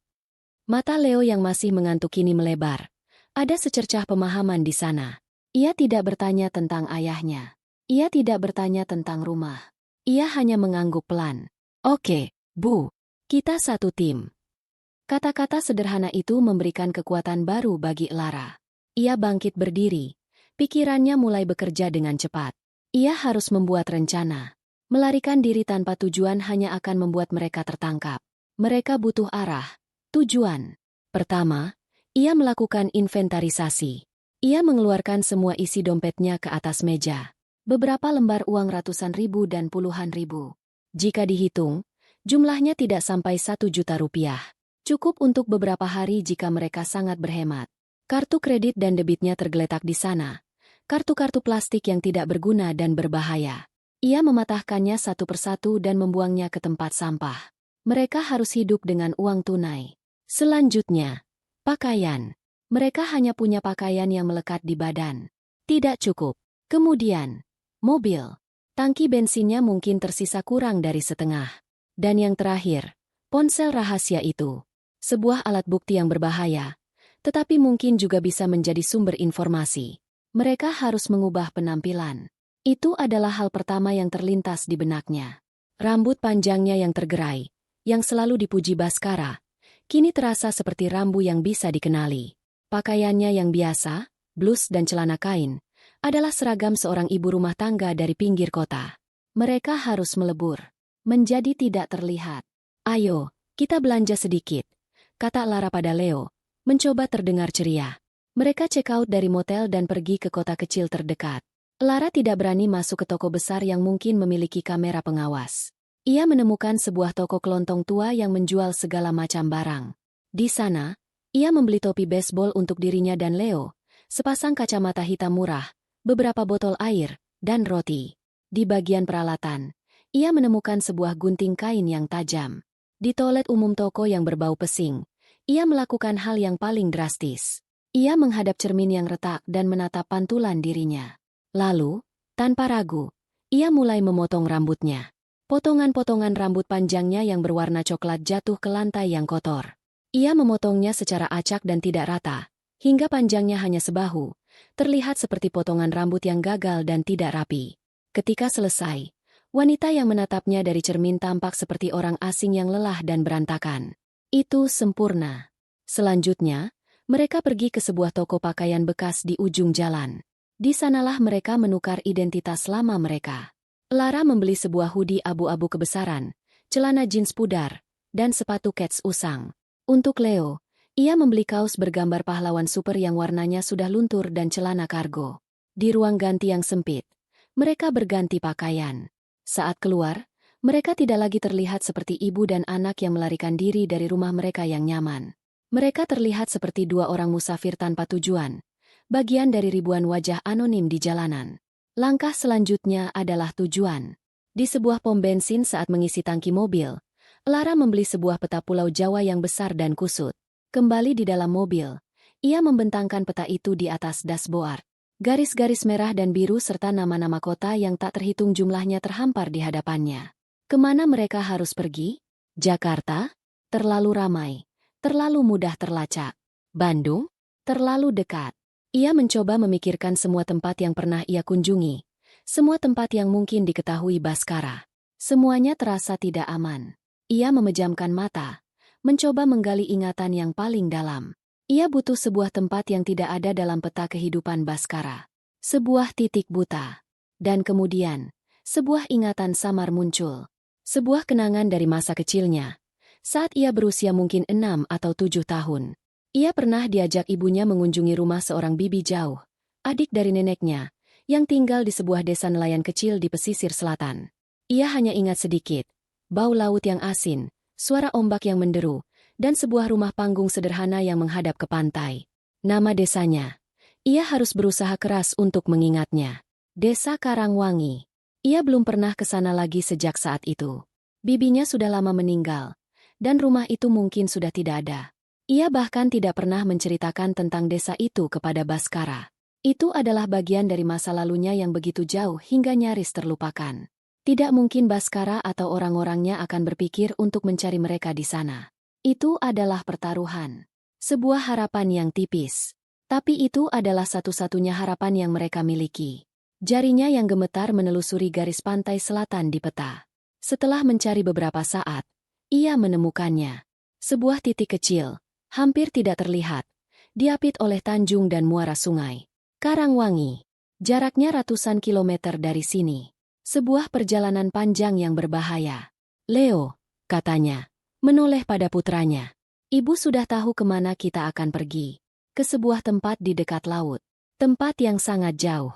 Mata Leo yang masih mengantuk kini melebar. Ada secercah pemahaman di sana. Ia tidak bertanya tentang ayahnya. Ia tidak bertanya tentang rumah. Ia hanya mengangguk pelan. "Oke, Bu. Kita satu tim." Kata-kata sederhana itu memberikan kekuatan baru bagi Lara. Ia bangkit berdiri. Pikirannya mulai bekerja dengan cepat. Ia harus membuat rencana. Melarikan diri tanpa tujuan hanya akan membuat mereka tertangkap. Mereka butuh arah, tujuan. Pertama, ia melakukan inventarisasi. Ia mengeluarkan semua isi dompetnya ke atas meja. Beberapa lembar uang ratusan ribu dan puluhan ribu. Jika dihitung, jumlahnya tidak sampai 1 juta rupiah. Cukup untuk beberapa hari jika mereka sangat berhemat. Kartu kredit dan debitnya tergeletak di sana. Kartu-kartu plastik yang tidak berguna dan berbahaya. Ia mematahkannya satu persatu dan membuangnya ke tempat sampah. Mereka harus hidup dengan uang tunai. Selanjutnya, pakaian. Mereka hanya punya pakaian yang melekat di badan. Tidak cukup. Kemudian, mobil. Tangki bensinnya mungkin tersisa kurang dari setengah. Dan yang terakhir, ponsel rahasia itu. Sebuah alat bukti yang berbahaya, tetapi mungkin juga bisa menjadi sumber informasi. Mereka harus mengubah penampilan. Itu adalah hal pertama yang terlintas di benaknya. Rambut panjangnya yang tergerai, yang selalu dipuji Baskara, kini terasa seperti rambu yang bisa dikenali. Pakaiannya yang biasa, blus dan celana kain, adalah seragam seorang ibu rumah tangga dari pinggir kota. Mereka harus melebur, menjadi tidak terlihat. "Ayo, kita belanja sedikit," kata Lara pada Leo, mencoba terdengar ceria. Mereka check out dari motel dan pergi ke kota kecil terdekat. Lara tidak berani masuk ke toko besar yang mungkin memiliki kamera pengawas. Ia menemukan sebuah toko kelontong tua yang menjual segala macam barang. Di sana, ia membeli topi baseball untuk dirinya dan Leo, sepasang kacamata hitam murah, beberapa botol air, dan roti. Di bagian peralatan, ia menemukan sebuah gunting kain yang tajam. Di toilet umum toko yang berbau pesing, ia melakukan hal yang paling drastis. Ia menghadap cermin yang retak dan menatap pantulan dirinya. Lalu, tanpa ragu, ia mulai memotong rambutnya. Potongan-potongan rambut panjangnya yang berwarna coklat jatuh ke lantai yang kotor. Ia memotongnya secara acak dan tidak rata, hingga panjangnya hanya sebahu, terlihat seperti potongan rambut yang gagal dan tidak rapi. Ketika selesai, wanita yang menatapnya dari cermin tampak seperti orang asing yang lelah dan berantakan. Itu sempurna. Selanjutnya, mereka pergi ke sebuah toko pakaian bekas di ujung jalan. Di sanalah mereka menukar identitas lama mereka. Lara membeli sebuah hoodie abu-abu kebesaran, celana jeans pudar, dan sepatu kets usang. Untuk Leo, ia membeli kaos bergambar pahlawan super yang warnanya sudah luntur dan celana kargo. Di ruang ganti yang sempit, mereka berganti pakaian. Saat keluar, mereka tidak lagi terlihat seperti ibu dan anak yang melarikan diri dari rumah mereka yang nyaman. Mereka terlihat seperti dua orang musafir tanpa tujuan, bagian dari ribuan wajah anonim di jalanan. Langkah selanjutnya adalah tujuan. Di sebuah pom bensin saat mengisi tangki mobil, Lara membeli sebuah peta Pulau Jawa yang besar dan kusut. Kembali di dalam mobil, ia membentangkan peta itu di atas dashboard. Garis-garis merah dan biru serta nama-nama kota yang tak terhitung jumlahnya terhampar di hadapannya. Kemana mereka harus pergi? Jakarta? Terlalu ramai. Terlalu mudah terlacak. Bandung? Terlalu dekat. Ia mencoba memikirkan semua tempat yang pernah ia kunjungi. Semua tempat yang mungkin diketahui Baskara. Semuanya terasa tidak aman. Ia memejamkan mata, mencoba menggali ingatan yang paling dalam. Ia butuh sebuah tempat yang tidak ada dalam peta kehidupan Baskara. Sebuah titik buta. Dan kemudian, sebuah ingatan samar muncul. Sebuah kenangan dari masa kecilnya. Saat ia berusia mungkin 6 atau 7 tahun. Ia pernah diajak ibunya mengunjungi rumah seorang bibi jauh, adik dari neneknya, yang tinggal di sebuah desa nelayan kecil di pesisir selatan. Ia hanya ingat sedikit, bau laut yang asin, suara ombak yang menderu, dan sebuah rumah panggung sederhana yang menghadap ke pantai. Nama desanya. Ia harus berusaha keras untuk mengingatnya. Desa Karangwangi. Ia belum pernah ke sana lagi sejak saat itu. Bibinya sudah lama meninggal, dan rumah itu mungkin sudah tidak ada. Ia bahkan tidak pernah menceritakan tentang desa itu kepada Baskara. Itu adalah bagian dari masa lalunya yang begitu jauh hingga nyaris terlupakan. Tidak mungkin Baskara atau orang-orangnya akan berpikir untuk mencari mereka di sana. Itu adalah pertaruhan. Sebuah harapan yang tipis. Tapi itu adalah satu-satunya harapan yang mereka miliki. Jarinya yang gemetar menelusuri garis pantai selatan di peta. Setelah mencari beberapa saat, ia menemukannya. Sebuah titik kecil, hampir tidak terlihat, diapit oleh tanjung dan muara sungai. Karangwangi. Jaraknya ratusan kilometer dari sini. Sebuah perjalanan panjang yang berbahaya. Leo, katanya, menoleh pada putranya. Ibu sudah tahu kemana kita akan pergi. Ke sebuah tempat di dekat laut. Tempat yang sangat jauh.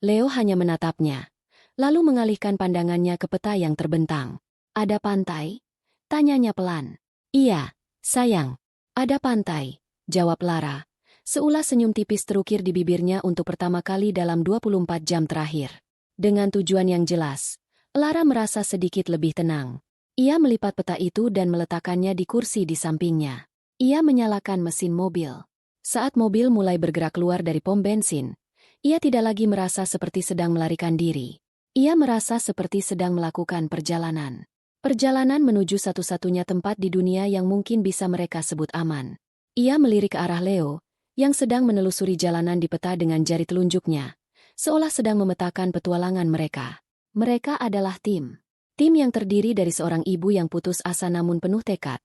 Leo hanya menatapnya, lalu mengalihkan pandangannya ke peta yang terbentang. Ada pantai? Tanyanya pelan. Iya, sayang. Ada pantai, jawab Lara. Seulas senyum tipis terukir di bibirnya untuk pertama kali dalam 24 jam terakhir. Dengan tujuan yang jelas, Lara merasa sedikit lebih tenang. Ia melipat peta itu dan meletakkannya di kursi di sampingnya. Ia menyalakan mesin mobil. Saat mobil mulai bergerak keluar dari pom bensin, ia tidak lagi merasa seperti sedang melarikan diri. Ia merasa seperti sedang melakukan perjalanan. Perjalanan menuju satu-satunya tempat di dunia yang mungkin bisa mereka sebut aman. Ia melirik ke arah Leo, yang sedang menelusuri jalanan di peta dengan jari telunjuknya, seolah sedang memetakan petualangan mereka. Mereka adalah tim. Tim yang terdiri dari seorang ibu yang putus asa namun penuh tekad,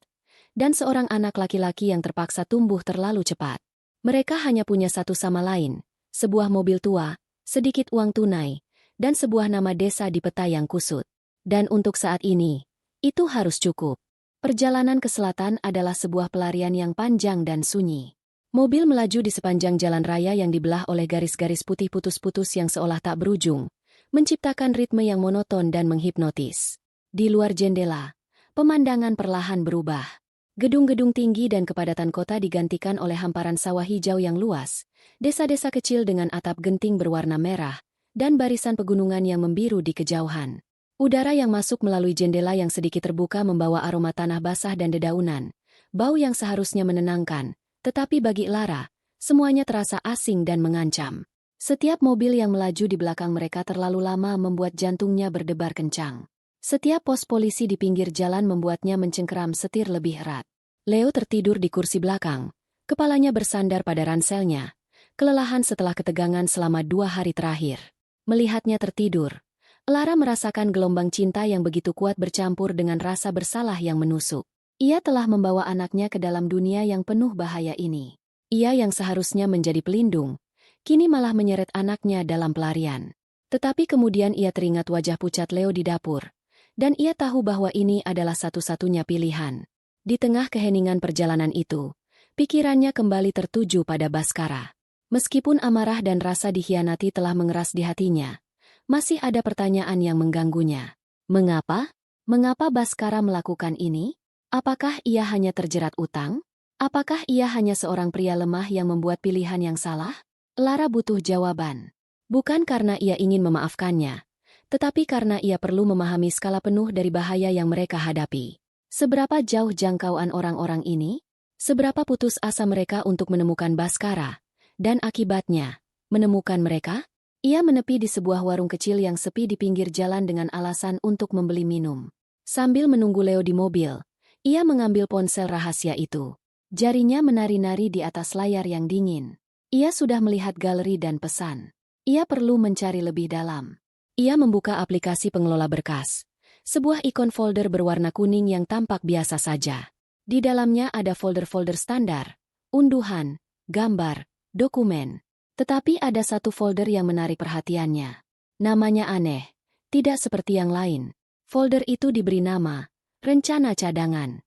dan seorang anak laki-laki yang terpaksa tumbuh terlalu cepat. Mereka hanya punya satu sama lain, sebuah mobil tua, sedikit uang tunai, dan sebuah nama desa di peta yang kusut. Dan untuk saat ini, itu harus cukup. Perjalanan ke selatan adalah sebuah pelarian yang panjang dan sunyi. Mobil melaju di sepanjang jalan raya yang dibelah oleh garis-garis putih putus-putus yang seolah tak berujung, menciptakan ritme yang monoton dan menghipnotis. Di luar jendela, pemandangan perlahan berubah. Gedung-gedung tinggi dan kepadatan kota digantikan oleh hamparan sawah hijau yang luas, desa-desa kecil dengan atap genting berwarna merah, dan barisan pegunungan yang membiru di kejauhan. Udara yang masuk melalui jendela yang sedikit terbuka membawa aroma tanah basah dan dedaunan, bau yang seharusnya menenangkan, tetapi bagi Lara, semuanya terasa asing dan mengancam. Setiap mobil yang melaju di belakang mereka terlalu lama membuat jantungnya berdebar kencang. Setiap pos polisi di pinggir jalan membuatnya mencengkeram setir lebih erat. Leo tertidur di kursi belakang, kepalanya bersandar pada ranselnya, kelelahan setelah ketegangan selama 2 hari terakhir. Melihatnya tertidur, Lara merasakan gelombang cinta yang begitu kuat bercampur dengan rasa bersalah yang menusuk. Ia telah membawa anaknya ke dalam dunia yang penuh bahaya ini. Ia yang seharusnya menjadi pelindung, kini malah menyeret anaknya dalam pelarian. Tetapi kemudian ia teringat wajah pucat Leo di dapur. Dan ia tahu bahwa ini adalah satu-satunya pilihan. Di tengah keheningan perjalanan itu, pikirannya kembali tertuju pada Baskara. Meskipun amarah dan rasa dikhianati telah mengeras di hatinya, masih ada pertanyaan yang mengganggunya. Mengapa? Mengapa Baskara melakukan ini? Apakah ia hanya terjerat utang? Apakah ia hanya seorang pria lemah yang membuat pilihan yang salah? Lara butuh jawaban. Bukan karena ia ingin memaafkannya, tetapi karena ia perlu memahami skala penuh dari bahaya yang mereka hadapi. Seberapa jauh jangkauan orang-orang ini? Seberapa putus asa mereka untuk menemukan Baskara? Dan akibatnya, menemukan mereka? Ia menepi di sebuah warung kecil yang sepi di pinggir jalan dengan alasan untuk membeli minum. Sambil menunggu Leo di mobil, ia mengambil ponsel rahasia itu. Jarinya menari-nari di atas layar yang dingin. Ia sudah melihat galeri dan pesan. Ia perlu mencari lebih dalam. Ia membuka aplikasi pengelola berkas. Sebuah ikon folder berwarna kuning yang tampak biasa saja. Di dalamnya ada folder-folder standar, unduhan, gambar, dokumen. Tetapi ada satu folder yang menarik perhatiannya. Namanya aneh, tidak seperti yang lain. Folder itu diberi nama, Rencana Cadangan.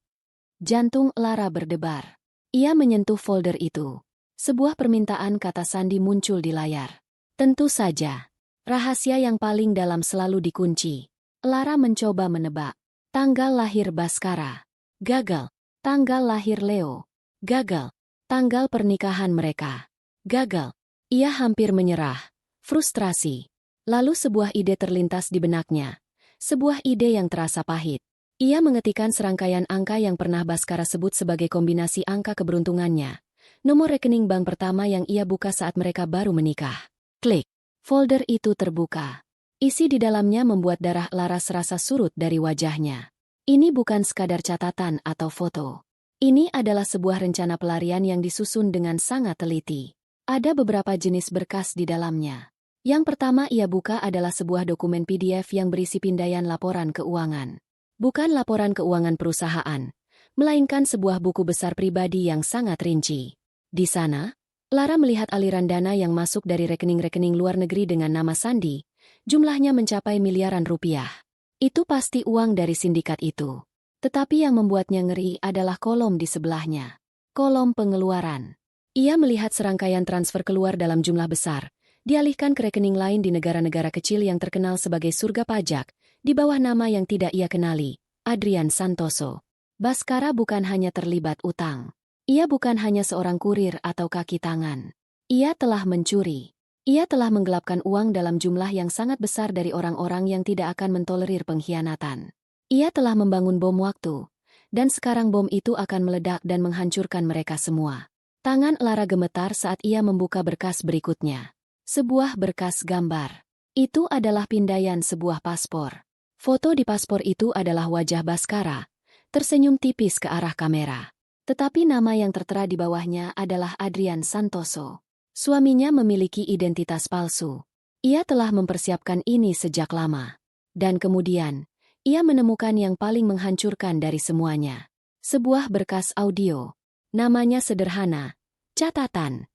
Jantung Lara berdebar. Ia menyentuh folder itu. Sebuah permintaan kata sandi muncul di layar. Tentu saja. Rahasia yang paling dalam selalu dikunci. Lara mencoba menebak. Tanggal lahir Baskara. Gagal. Tanggal lahir Leo. Gagal. Tanggal pernikahan mereka. Gagal. Ia hampir menyerah. Frustrasi. Lalu sebuah ide terlintas di benaknya. Sebuah ide yang terasa pahit. Ia mengetikkan serangkaian angka yang pernah Baskara sebut sebagai kombinasi angka keberuntungannya. Nomor rekening bank pertama yang ia buka saat mereka baru menikah. Klik. Folder itu terbuka. Isi di dalamnya membuat darah Lara serasa surut dari wajahnya. Ini bukan sekadar catatan atau foto. Ini adalah sebuah rencana pelarian yang disusun dengan sangat teliti. Ada beberapa jenis berkas di dalamnya. Yang pertama ia buka adalah sebuah dokumen PDF yang berisi pindaian laporan keuangan. Bukan laporan keuangan perusahaan, melainkan sebuah buku besar pribadi yang sangat rinci. Di sana, Lara melihat aliran dana yang masuk dari rekening-rekening luar negeri dengan nama Sandi. Jumlahnya mencapai miliaran rupiah. Itu pasti uang dari sindikat itu. Tetapi yang membuatnya ngeri adalah kolom di sebelahnya. Kolom pengeluaran. Ia melihat serangkaian transfer keluar dalam jumlah besar, dialihkan ke rekening lain di negara-negara kecil yang terkenal sebagai surga pajak, di bawah nama yang tidak ia kenali, Adrian Santoso. Baskara bukan hanya terlibat utang. Ia bukan hanya seorang kurir atau kaki tangan. Ia telah mencuri. Ia telah menggelapkan uang dalam jumlah yang sangat besar dari orang-orang yang tidak akan mentolerir pengkhianatan. Ia telah membangun bom waktu, dan sekarang bom itu akan meledak dan menghancurkan mereka semua. Tangan Lara gemetar saat ia membuka berkas berikutnya. Sebuah berkas gambar. Itu adalah pindaian sebuah paspor. Foto di paspor itu adalah wajah Baskara, tersenyum tipis ke arah kamera. Tetapi nama yang tertera di bawahnya adalah Adrian Santoso. Suaminya memiliki identitas palsu. Ia telah mempersiapkan ini sejak lama. Dan kemudian, ia menemukan yang paling menghancurkan dari semuanya. Sebuah berkas audio. Namanya sederhana, catatan.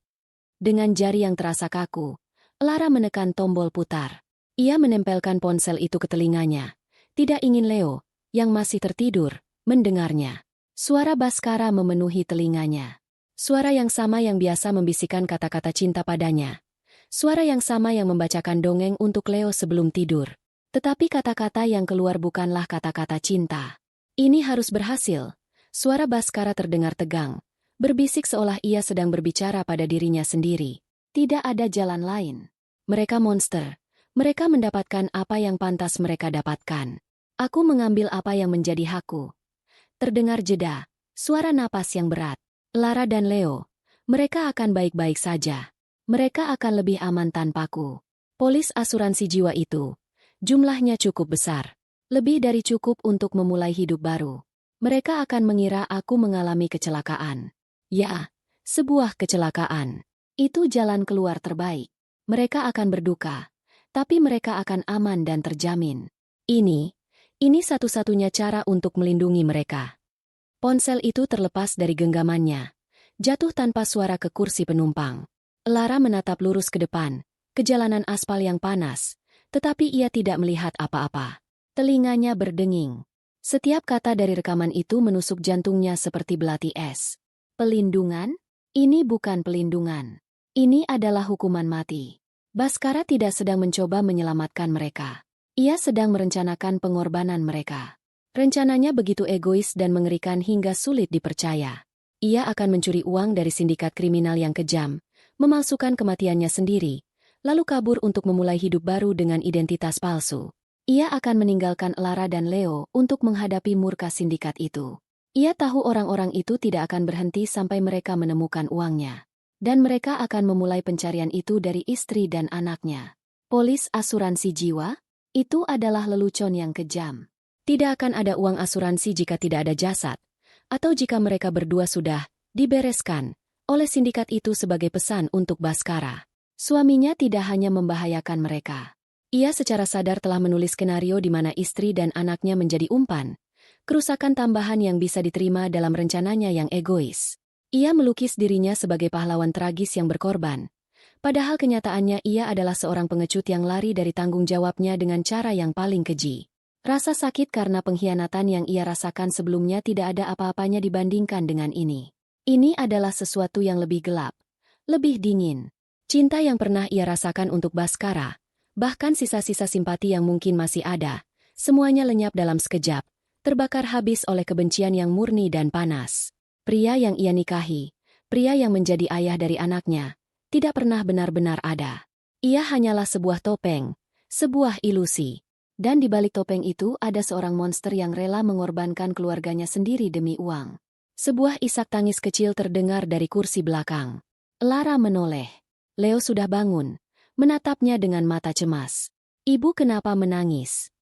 Dengan jari yang terasa kaku, Lara menekan tombol putar. Ia menempelkan ponsel itu ke telinganya. Tidak ingin Leo, yang masih tertidur, mendengarnya. Suara Baskara memenuhi telinganya. Suara yang sama yang biasa membisikkan kata-kata cinta padanya. Suara yang sama yang membacakan dongeng untuk Leo sebelum tidur. Tetapi kata-kata yang keluar bukanlah kata-kata cinta. Ini harus berhasil. Suara Baskara terdengar tegang, berbisik seolah ia sedang berbicara pada dirinya sendiri. Tidak ada jalan lain. Mereka monster. Mereka mendapatkan apa yang pantas mereka dapatkan. Aku mengambil apa yang menjadi hakku. Terdengar jeda, suara napas yang berat. Lara dan Leo, mereka akan baik-baik saja. Mereka akan lebih aman tanpaku. Polis asuransi jiwa itu, jumlahnya cukup besar. Lebih dari cukup untuk memulai hidup baru. Mereka akan mengira aku mengalami kecelakaan. Ya, sebuah kecelakaan. Itu jalan keluar terbaik. Mereka akan berduka, tapi mereka akan aman dan terjamin. Ini satu-satunya cara untuk melindungi mereka. Ponsel itu terlepas dari genggamannya, jatuh tanpa suara ke kursi penumpang. Lara menatap lurus ke depan, ke jalanan aspal yang panas, tetapi ia tidak melihat apa-apa. Telinganya berdenging. Setiap kata dari rekaman itu menusuk jantungnya seperti belati es. Pelindungan? Ini bukan pelindungan. Ini adalah hukuman mati. Baskara tidak sedang mencoba menyelamatkan mereka. Ia sedang merencanakan pengorbanan mereka. Rencananya begitu egois dan mengerikan hingga sulit dipercaya. Ia akan mencuri uang dari sindikat kriminal yang kejam, memalsukan kematiannya sendiri, lalu kabur untuk memulai hidup baru dengan identitas palsu. Ia akan meninggalkan Lara dan Leo untuk menghadapi murka sindikat itu. Ia tahu orang-orang itu tidak akan berhenti sampai mereka menemukan uangnya. Dan mereka akan memulai pencarian itu dari istri dan anaknya. Polis asuransi jiwa? Itu adalah lelucon yang kejam. Tidak akan ada uang asuransi jika tidak ada jasad, atau jika mereka berdua sudah dibereskan oleh sindikat itu sebagai pesan untuk Baskara. Suaminya tidak hanya membahayakan mereka. Ia secara sadar telah menulis skenario di mana istri dan anaknya menjadi umpan, kerusakan tambahan yang bisa diterima dalam rencananya yang egois. Ia melukis dirinya sebagai pahlawan tragis yang berkorban, padahal kenyataannya ia adalah seorang pengecut yang lari dari tanggung jawabnya dengan cara yang paling keji. Rasa sakit karena pengkhianatan yang ia rasakan sebelumnya tidak ada apa-apanya dibandingkan dengan ini. Ini adalah sesuatu yang lebih gelap, lebih dingin. Cinta yang pernah ia rasakan untuk Bhaskara, bahkan sisa-sisa simpati yang mungkin masih ada, semuanya lenyap dalam sekejap, terbakar habis oleh kebencian yang murni dan panas. Pria yang ia nikahi, pria yang menjadi ayah dari anaknya, tidak pernah benar-benar ada. Ia hanyalah sebuah topeng, sebuah ilusi. Dan di balik topeng itu ada seorang monster yang rela mengorbankan keluarganya sendiri demi uang. Sebuah isak tangis kecil terdengar dari kursi belakang. Lara menoleh. Leo sudah bangun, menatapnya dengan mata cemas. Ibu kenapa menangis?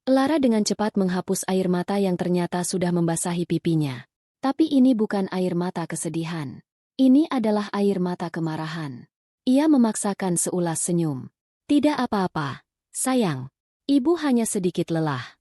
Lara dengan cepat menghapus air mata yang ternyata sudah membasahi pipinya. Tapi ini bukan air mata kesedihan. Ini adalah air mata kemarahan. Ia memaksakan seulas senyum. Tidak apa-apa, sayang. Ibu hanya sedikit lelah.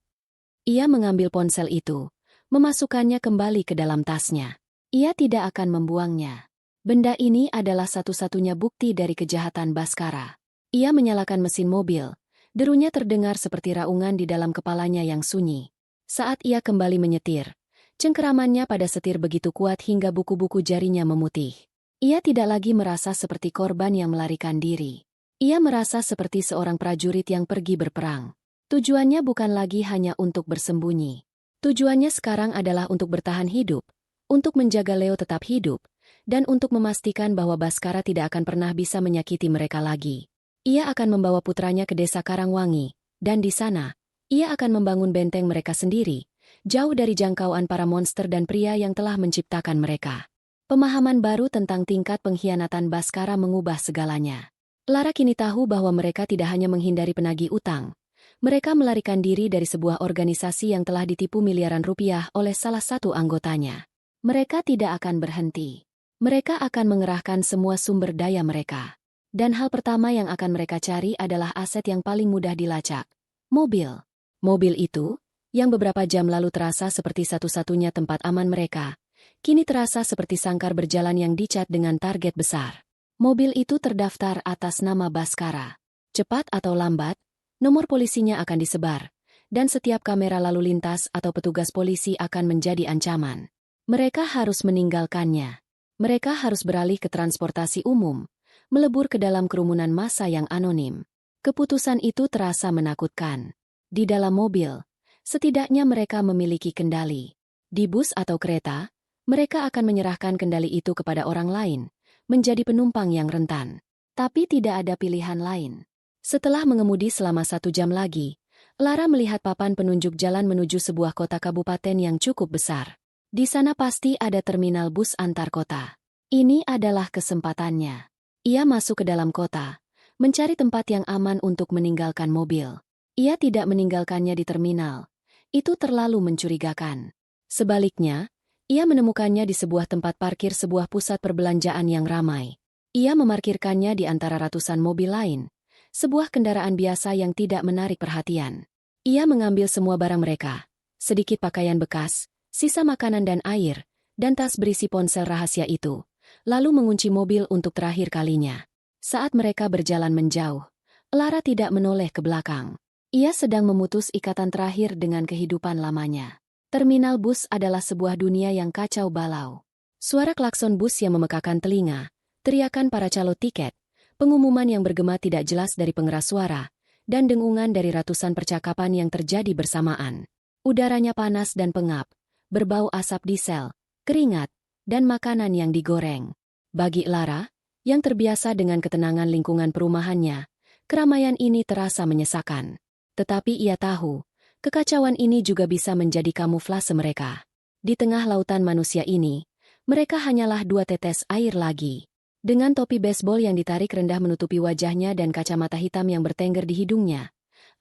Ia mengambil ponsel itu, memasukkannya kembali ke dalam tasnya. Ia tidak akan membuangnya. Benda ini adalah satu-satunya bukti dari kejahatan Bhaskara. Ia menyalakan mesin mobil. Derunya terdengar seperti raungan di dalam kepalanya yang sunyi. Saat ia kembali menyetir, cengkeramannya pada setir begitu kuat hingga buku-buku jarinya memutih. Ia tidak lagi merasa seperti korban yang melarikan diri. Ia merasa seperti seorang prajurit yang pergi berperang. Tujuannya bukan lagi hanya untuk bersembunyi. Tujuannya sekarang adalah untuk bertahan hidup, untuk menjaga Leo tetap hidup, dan untuk memastikan bahwa Bhaskara tidak akan pernah bisa menyakiti mereka lagi. Ia akan membawa putranya ke desa Karangwangi, dan di sana, ia akan membangun benteng mereka sendiri, jauh dari jangkauan para monster dan pria yang telah menciptakan mereka. Pemahaman baru tentang tingkat pengkhianatan Bhaskara mengubah segalanya. Lara kini tahu bahwa mereka tidak hanya menghindari penagih utang. Mereka melarikan diri dari sebuah organisasi yang telah ditipu miliaran rupiah oleh salah satu anggotanya. Mereka tidak akan berhenti. Mereka akan mengerahkan semua sumber daya mereka. Dan hal pertama yang akan mereka cari adalah aset yang paling mudah dilacak. Mobil. Mobil itu, yang beberapa jam lalu terasa seperti satu-satunya tempat aman mereka, kini terasa seperti sangkar berjalan yang dicat dengan target besar. Mobil itu terdaftar atas nama Bhaskara. Cepat atau lambat, nomor polisinya akan disebar, dan setiap kamera lalu lintas atau petugas polisi akan menjadi ancaman. Mereka harus meninggalkannya. Mereka harus beralih ke transportasi umum, melebur ke dalam kerumunan massa yang anonim. Keputusan itu terasa menakutkan. Di dalam mobil, setidaknya mereka memiliki kendali. Di bus atau kereta, mereka akan menyerahkan kendali itu kepada orang lain, menjadi penumpang yang rentan. Tapi tidak ada pilihan lain. Setelah mengemudi selama 1 jam lagi, Lara melihat papan penunjuk jalan menuju sebuah kota kabupaten yang cukup besar. Di sana pasti ada terminal bus antar kota. Ini adalah kesempatannya. Ia masuk ke dalam kota, mencari tempat yang aman untuk meninggalkan mobil. Ia tidak meninggalkannya di terminal. Itu terlalu mencurigakan. Sebaliknya, ia menemukannya di sebuah tempat parkir sebuah pusat perbelanjaan yang ramai. Ia memarkirkannya di antara ratusan mobil lain. Sebuah kendaraan biasa yang tidak menarik perhatian. Ia mengambil semua barang mereka, sedikit pakaian bekas, sisa makanan dan air, dan tas berisi ponsel rahasia itu, lalu mengunci mobil untuk terakhir kalinya. Saat mereka berjalan menjauh, Lara tidak menoleh ke belakang. Ia sedang memutus ikatan terakhir dengan kehidupan lamanya. Terminal bus adalah sebuah dunia yang kacau balau. Suara klakson bus yang memekakan telinga, teriakan para calo tiket, pengumuman yang bergema tidak jelas dari pengeras suara, dan dengungan dari ratusan percakapan yang terjadi bersamaan. Udaranya panas dan pengap, berbau asap diesel, keringat, dan makanan yang digoreng. Bagi Lara, yang terbiasa dengan ketenangan lingkungan perumahannya, keramaian ini terasa menyesakan. Tetapi ia tahu, kekacauan ini juga bisa menjadi kamuflase mereka. Di tengah lautan manusia ini, mereka hanyalah 2 tetes air lagi. Dengan topi baseball yang ditarik rendah menutupi wajahnya dan kacamata hitam yang bertengger di hidungnya,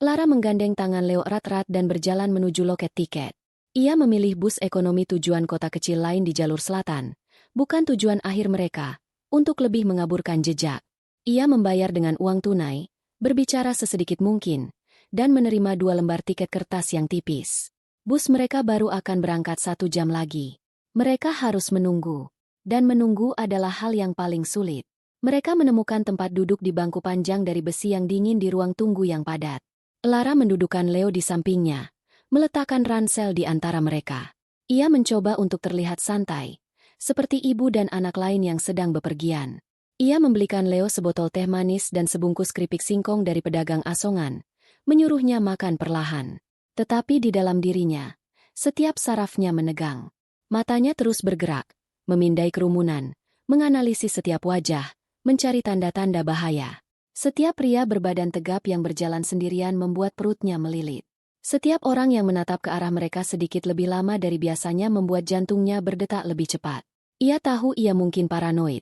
Lara menggandeng tangan Leo erat-erat dan berjalan menuju loket tiket. Ia memilih bus ekonomi tujuan kota kecil lain di jalur selatan, bukan tujuan akhir mereka, untuk lebih mengaburkan jejak. Ia membayar dengan uang tunai, berbicara sesedikit mungkin, dan menerima 2 lembar tiket kertas yang tipis. Bus mereka baru akan berangkat 1 jam lagi. Mereka harus menunggu. Dan menunggu adalah hal yang paling sulit. Mereka menemukan tempat duduk di bangku panjang dari besi yang dingin di ruang tunggu yang padat. Lara mendudukkan Leo di sampingnya, meletakkan ransel di antara mereka. Ia mencoba untuk terlihat santai, seperti ibu dan anak lain yang sedang bepergian. Ia membelikan Leo sebotol teh manis dan sebungkus keripik singkong dari pedagang asongan, menyuruhnya makan perlahan. Tetapi di dalam dirinya, setiap sarafnya menegang. Matanya terus bergerak, memindai kerumunan, menganalisis setiap wajah, mencari tanda-tanda bahaya. Setiap pria berbadan tegap yang berjalan sendirian membuat perutnya melilit. Setiap orang yang menatap ke arah mereka sedikit lebih lama dari biasanya membuat jantungnya berdetak lebih cepat. Ia tahu ia mungkin paranoid,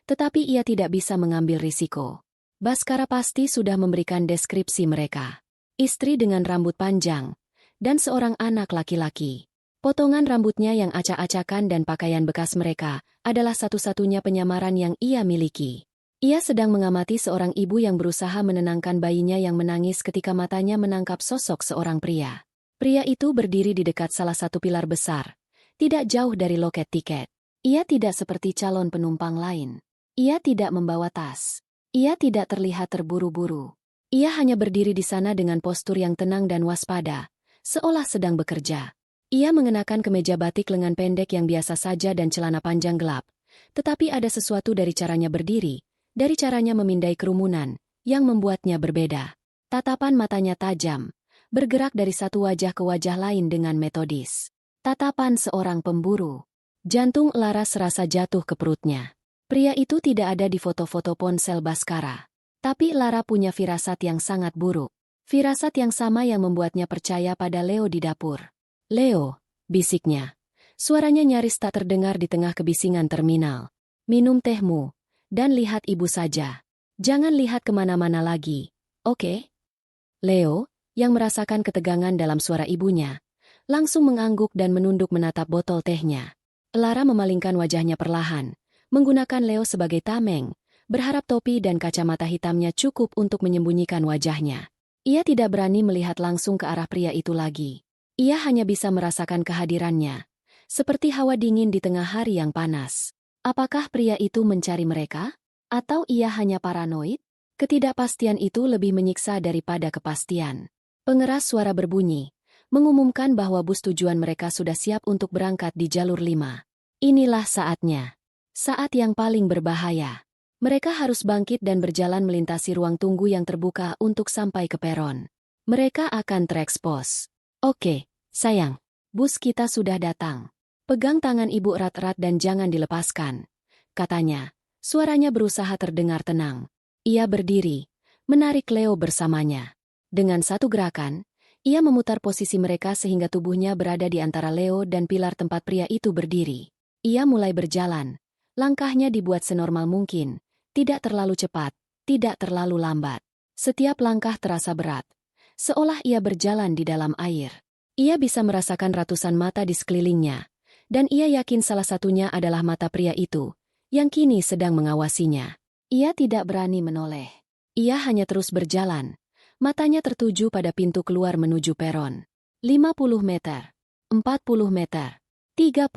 tetapi ia tidak bisa mengambil risiko. Baskara pasti sudah memberikan deskripsi mereka. Istri dengan rambut panjang, dan seorang anak laki-laki. Potongan rambutnya yang acak-acakan dan pakaian bekas mereka adalah satu-satunya penyamaran yang ia miliki. Ia sedang mengamati seorang ibu yang berusaha menenangkan bayinya yang menangis ketika matanya menangkap sosok seorang pria. Pria itu berdiri di dekat salah satu pilar besar, tidak jauh dari loket tiket. Ia tidak seperti calon penumpang lain. Ia tidak membawa tas. Ia tidak terlihat terburu-buru. Ia hanya berdiri di sana dengan postur yang tenang dan waspada, seolah sedang bekerja. Ia mengenakan kemeja batik lengan pendek yang biasa saja dan celana panjang gelap, tetapi ada sesuatu dari caranya berdiri, dari caranya memindai kerumunan, yang membuatnya berbeda. Tatapan matanya tajam, bergerak dari satu wajah ke wajah lain dengan metodis. Tatapan seorang pemburu. Jantung Lara serasa jatuh ke perutnya. Pria itu tidak ada di foto-foto ponsel Baskara. Tapi Lara punya firasat yang sangat buruk. Firasat yang sama yang membuatnya percaya pada Leo di dapur. Leo, bisiknya. Suaranya nyaris tak terdengar di tengah kebisingan terminal. Minum tehmu. Dan lihat ibu saja. Jangan lihat kemana-mana lagi, oke? Leo, yang merasakan ketegangan dalam suara ibunya, langsung mengangguk dan menunduk menatap botol tehnya. Lara memalingkan wajahnya perlahan, menggunakan Leo sebagai tameng, berharap topi dan kacamata hitamnya cukup untuk menyembunyikan wajahnya. Ia tidak berani melihat langsung ke arah pria itu lagi. Ia hanya bisa merasakan kehadirannya, seperti hawa dingin di tengah hari yang panas. Apakah pria itu mencari mereka? Atau ia hanya paranoid? Ketidakpastian itu lebih menyiksa daripada kepastian. Pengeras suara berbunyi, mengumumkan bahwa bus tujuan mereka sudah siap untuk berangkat di jalur 5. Inilah saatnya. Saat yang paling berbahaya. Mereka harus bangkit dan berjalan melintasi ruang tunggu yang terbuka untuk sampai ke peron. Mereka akan terekspos. Oke, sayang. Bus kita sudah datang. Pegang tangan ibu erat-erat dan jangan dilepaskan, katanya. Suaranya berusaha terdengar tenang. Ia berdiri, menarik Leo bersamanya. Dengan satu gerakan, ia memutar posisi mereka sehingga tubuhnya berada di antara Leo dan pilar tempat pria itu berdiri. Ia mulai berjalan. Langkahnya dibuat senormal mungkin, tidak terlalu cepat, tidak terlalu lambat. Setiap langkah terasa berat, seolah ia berjalan di dalam air. Ia bisa merasakan ratusan mata di sekelilingnya. Dan ia yakin salah satunya adalah mata pria itu, yang kini sedang mengawasinya. Ia tidak berani menoleh. Ia hanya terus berjalan. Matanya tertuju pada pintu keluar menuju peron. 50 meter. 40 meter. 30.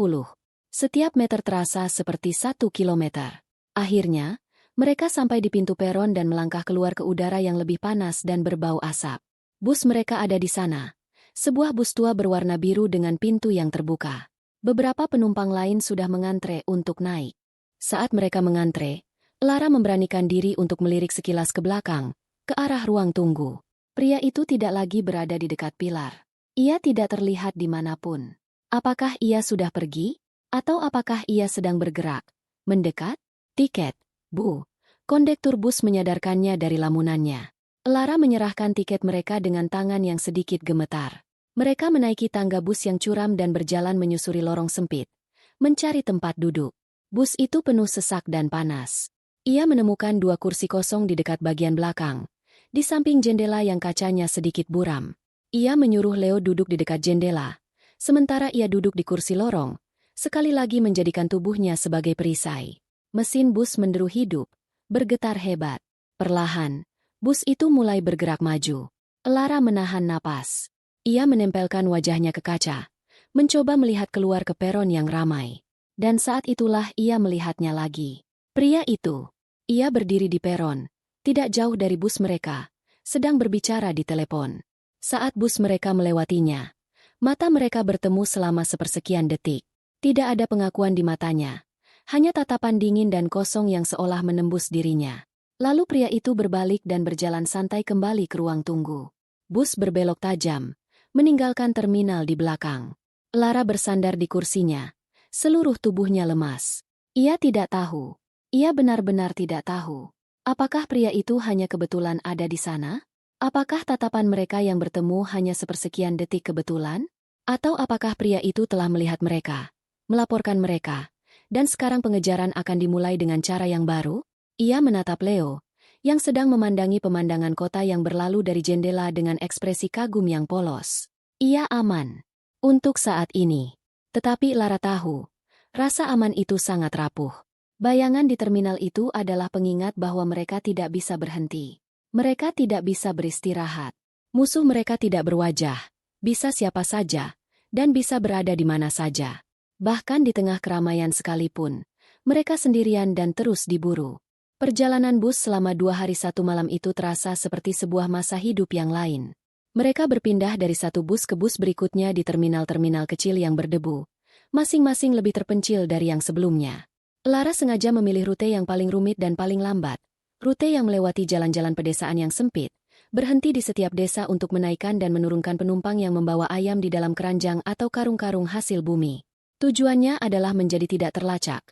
Setiap meter terasa seperti 1 kilometer. Akhirnya, mereka sampai di pintu peron dan melangkah keluar ke udara yang lebih panas dan berbau asap. Bus mereka ada di sana. Sebuah bus tua berwarna biru dengan pintu yang terbuka. Beberapa penumpang lain sudah mengantre untuk naik. Saat mereka mengantre, Lara memberanikan diri untuk melirik sekilas ke belakang, ke arah ruang tunggu. Pria itu tidak lagi berada di dekat pilar. Ia tidak terlihat dimanapun. Apakah ia sudah pergi? Atau apakah ia sedang bergerak? Mendekat? Tiket. Bu. Kondektur bus menyadarkannya dari lamunannya. Lara menyerahkan tiket mereka dengan tangan yang sedikit gemetar. Mereka menaiki tangga bus yang curam dan berjalan menyusuri lorong sempit, mencari tempat duduk. Bus itu penuh sesak dan panas. Ia menemukan 2 kursi kosong di dekat bagian belakang, di samping jendela yang kacanya sedikit buram. Ia menyuruh Leo duduk di dekat jendela, sementara ia duduk di kursi lorong, sekali lagi menjadikan tubuhnya sebagai perisai. Mesin bus menderu hidup, bergetar hebat. Perlahan, bus itu mulai bergerak maju. Lara menahan napas. Ia menempelkan wajahnya ke kaca, mencoba melihat keluar ke peron yang ramai. Dan saat itulah ia melihatnya lagi. Pria itu. Ia berdiri di peron, tidak jauh dari bus mereka, sedang berbicara di telepon. Saat bus mereka melewatinya, mata mereka bertemu selama sepersekian detik. Tidak ada pengakuan di matanya, Hanya tatapan dingin dan kosong yang seolah menembus dirinya. Lalu pria itu berbalik dan berjalan santai kembali ke ruang tunggu. Bus berbelok tajam, meninggalkan terminal di belakang. Lara bersandar di kursinya. Seluruh tubuhnya lemas. Ia tidak tahu. Ia benar-benar tidak tahu. Apakah pria itu hanya kebetulan ada di sana? Apakah tatapan mereka yang bertemu hanya sepersekian detik kebetulan? Atau apakah pria itu telah melihat mereka, melaporkan mereka, dan sekarang pengejaran akan dimulai dengan cara yang baru? Ia menatap Leo, yang sedang memandangi pemandangan kota yang berlalu dari jendela dengan ekspresi kagum yang polos. Ia aman. Untuk saat ini. Tetapi Lara tahu, rasa aman itu sangat rapuh. Bayangan di terminal itu adalah pengingat bahwa mereka tidak bisa berhenti. Mereka tidak bisa beristirahat. Musuh mereka tidak berwajah, bisa siapa saja, dan bisa berada di mana saja. Bahkan di tengah keramaian sekalipun, mereka sendirian dan terus diburu. Perjalanan bus selama 2 hari 1 malam itu terasa seperti sebuah masa hidup yang lain. Mereka berpindah dari satu bus ke bus berikutnya di terminal-terminal kecil yang berdebu, masing-masing lebih terpencil dari yang sebelumnya. Lara sengaja memilih rute yang paling rumit dan paling lambat, rute yang melewati jalan-jalan pedesaan yang sempit, berhenti di setiap desa untuk menaikkan dan menurunkan penumpang yang membawa ayam di dalam keranjang atau karung-karung hasil bumi. Tujuannya adalah menjadi tidak terlacak,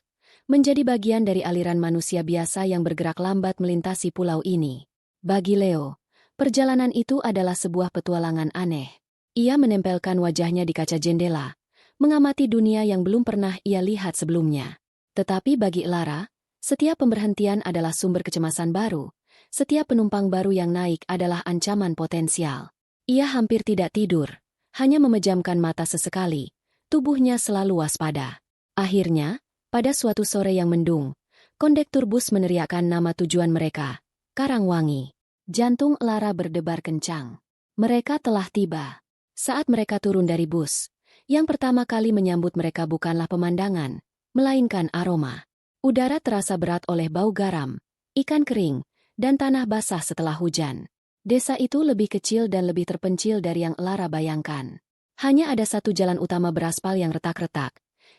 menjadi bagian dari aliran manusia biasa yang bergerak lambat melintasi pulau ini. Bagi Leo, perjalanan itu adalah sebuah petualangan aneh. Ia menempelkan wajahnya di kaca jendela, mengamati dunia yang belum pernah ia lihat sebelumnya. Tetapi bagi Lara, setiap pemberhentian adalah sumber kecemasan baru, setiap penumpang baru yang naik adalah ancaman potensial. Ia hampir tidak tidur, hanya memejamkan mata sesekali, tubuhnya selalu waspada. Akhirnya, pada suatu sore yang mendung, kondektur bus meneriakkan nama tujuan mereka, Karangwangi. Jantung Lara berdebar kencang. Mereka telah tiba. Saat mereka turun dari bus, yang pertama kali menyambut mereka bukanlah pemandangan, melainkan aroma. Udara terasa berat oleh bau garam, ikan kering, dan tanah basah setelah hujan. Desa itu lebih kecil dan lebih terpencil dari yang Lara bayangkan. Hanya ada satu jalan utama beraspal yang retak-retak,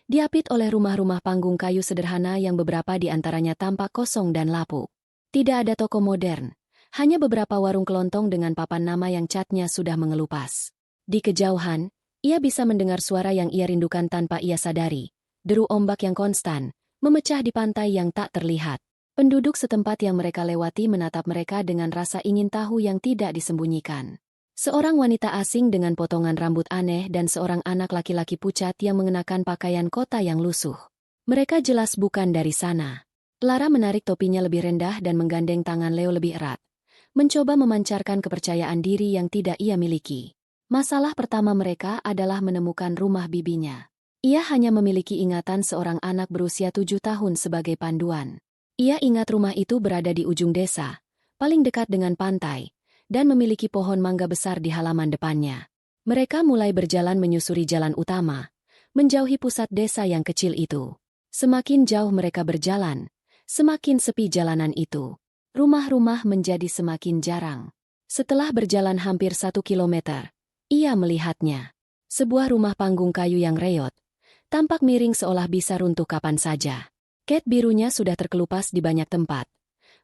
diapit oleh rumah-rumah panggung kayu sederhana yang beberapa di antaranya tampak kosong dan lapuk. Tidak ada toko modern. Hanya beberapa warung kelontong dengan papan nama yang catnya sudah mengelupas. Di kejauhan, ia bisa mendengar suara yang ia rindukan tanpa ia sadari. Deru ombak yang konstan, memecah di pantai yang tak terlihat. Penduduk setempat yang mereka lewati menatap mereka dengan rasa ingin tahu yang tidak disembunyikan. Seorang wanita asing dengan potongan rambut aneh dan seorang anak laki-laki pucat yang mengenakan pakaian kota yang lusuh. Mereka jelas bukan dari sana. Lara menarik topinya lebih rendah dan menggandeng tangan Leo lebih erat. Mencoba memancarkan kepercayaan diri yang tidak ia miliki. Masalah pertama mereka adalah menemukan rumah bibinya. Ia hanya memiliki ingatan seorang anak berusia 7 tahun sebagai panduan. Ia ingat rumah itu berada di ujung desa, paling dekat dengan pantai, dan memiliki pohon mangga besar di halaman depannya. Mereka mulai berjalan menyusuri jalan utama, menjauhi pusat desa yang kecil itu. Semakin jauh mereka berjalan, semakin sepi jalanan itu. Rumah-rumah menjadi semakin jarang. Setelah berjalan hampir 1 kilometer, ia melihatnya. Sebuah rumah panggung kayu yang reot, tampak miring seolah bisa runtuh kapan saja. Cat birunya sudah terkelupas di banyak tempat,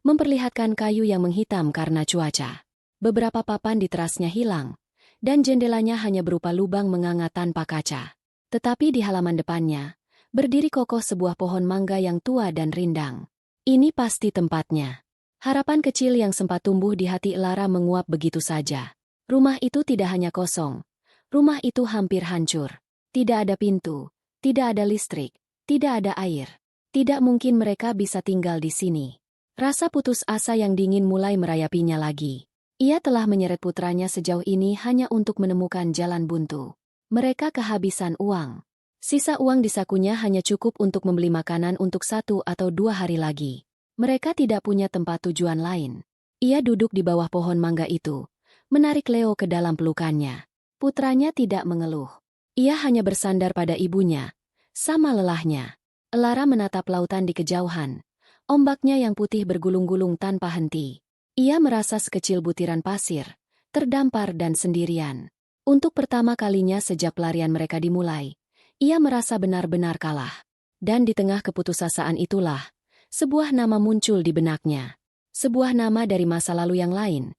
memperlihatkan kayu yang menghitam karena cuaca. Beberapa papan di terasnya hilang, dan jendelanya hanya berupa lubang menganga tanpa kaca. Tetapi di halaman depannya, berdiri kokoh sebuah pohon mangga yang tua dan rindang. Ini pasti tempatnya. Harapan kecil yang sempat tumbuh di hati Lara menguap begitu saja. Rumah itu tidak hanya kosong. Rumah itu hampir hancur. Tidak ada pintu, tidak ada listrik, tidak ada air. Tidak mungkin mereka bisa tinggal di sini. Rasa putus asa yang dingin mulai merayapinya lagi. Ia telah menyeret putranya sejauh ini hanya untuk menemukan jalan buntu. Mereka kehabisan uang. Sisa uang di sakunya hanya cukup untuk membeli makanan untuk 1 atau 2 hari lagi. Mereka tidak punya tempat tujuan lain. Ia duduk di bawah pohon mangga itu, menarik Leo ke dalam pelukannya. Putranya tidak mengeluh. Ia hanya bersandar pada ibunya, sama lelahnya. Lara menatap lautan di kejauhan. Ombaknya yang putih bergulung-gulung tanpa henti. Ia merasa sekecil butiran pasir, terdampar dan sendirian. Untuk pertama kalinya sejak pelarian mereka dimulai, ia merasa benar-benar kalah. Dan di tengah keputusasaan itulah, sebuah nama muncul di benaknya. Sebuah nama dari masa lalu yang lain.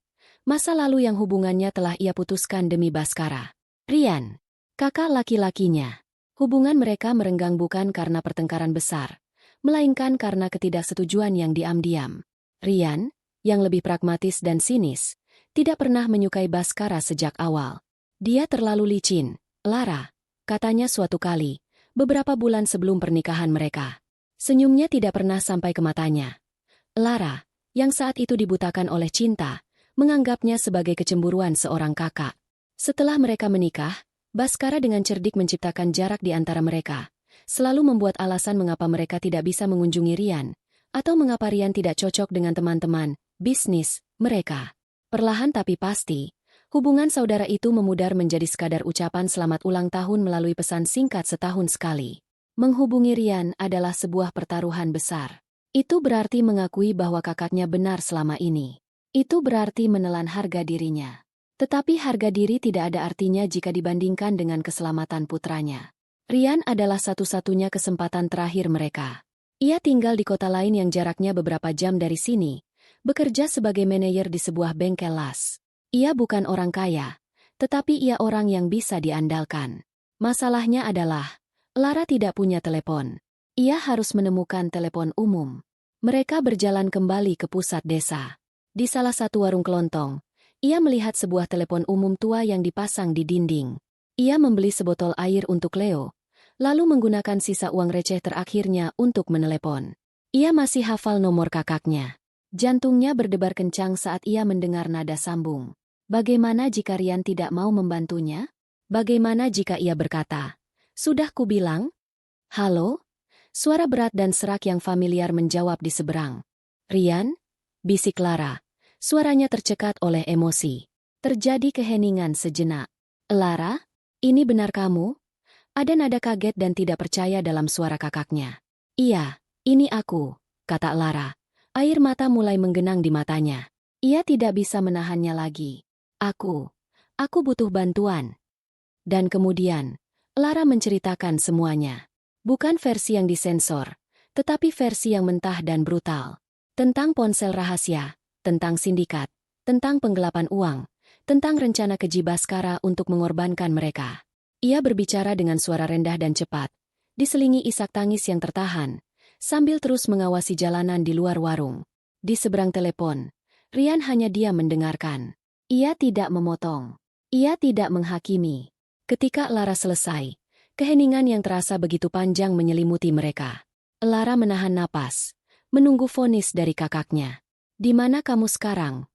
Masa lalu yang hubungannya telah ia putuskan demi Baskara. Rian, kakak laki-lakinya. Hubungan mereka merenggang bukan karena pertengkaran besar, melainkan karena ketidaksetujuan yang diam-diam. Rian, yang lebih pragmatis dan sinis, tidak pernah menyukai Baskara sejak awal. Dia terlalu licin, Lara, katanya suatu kali, beberapa bulan sebelum pernikahan mereka. Senyumnya tidak pernah sampai ke matanya. Lara, yang saat itu dibutakan oleh cinta, menganggapnya sebagai kecemburuan seorang kakak. Setelah mereka menikah, Baskara dengan cerdik menciptakan jarak di antara mereka, selalu membuat alasan mengapa mereka tidak bisa mengunjungi Rian, atau mengapa Rian tidak cocok dengan teman-teman bisnis mereka. Perlahan tapi pasti, hubungan saudara itu memudar menjadi sekadar ucapan selamat ulang tahun melalui pesan singkat setahun sekali. Menghubungi Rian adalah sebuah pertaruhan besar. Itu berarti mengakui bahwa kakaknya benar selama ini. Itu berarti menelan harga dirinya. Tetapi harga diri tidak ada artinya jika dibandingkan dengan keselamatan putranya. Rian adalah satu-satunya kesempatan terakhir mereka. Ia tinggal di kota lain yang jaraknya beberapa jam dari sini, bekerja sebagai manajer di sebuah bengkel las. Ia bukan orang kaya, tetapi ia orang yang bisa diandalkan. Masalahnya adalah, Lara tidak punya telepon. Ia harus menemukan telepon umum. Mereka berjalan kembali ke pusat desa. Di salah satu warung kelontong, ia melihat sebuah telepon umum tua yang dipasang di dinding. Ia membeli sebotol air untuk Leo, lalu menggunakan sisa uang receh terakhirnya untuk menelepon. Ia masih hafal nomor kakaknya. Jantungnya berdebar kencang saat ia mendengar nada sambung. Bagaimana jika Rian tidak mau membantunya? Bagaimana jika ia berkata, "Sudah kubilang"? "Halo?" Suara berat dan serak yang familiar menjawab di seberang. "Rian?" bisik Lara. Suaranya tercekat oleh emosi. Terjadi keheningan sejenak. "Lara? Ini benar kamu?" Ada nada kaget dan tidak percaya dalam suara kakaknya. "Iya, ini aku," kata Lara. Air mata mulai menggenang di matanya. Ia tidak bisa menahannya lagi. Aku butuh bantuan." Dan kemudian, Lara menceritakan semuanya. Bukan versi yang disensor, tetapi versi yang mentah dan brutal. Tentang ponsel rahasia, tentang sindikat, tentang penggelapan uang, tentang rencana keji Baskara untuk mengorbankan mereka. Ia berbicara dengan suara rendah dan cepat, diselingi isak tangis yang tertahan, sambil terus mengawasi jalanan di luar warung. Di seberang telepon, Rian hanya diam mendengarkan. Ia tidak memotong. Ia tidak menghakimi. Ketika Lara selesai, keheningan yang terasa begitu panjang menyelimuti mereka. Lara menahan napas, menunggu vonis dari kakaknya. "Di mana kamu sekarang?"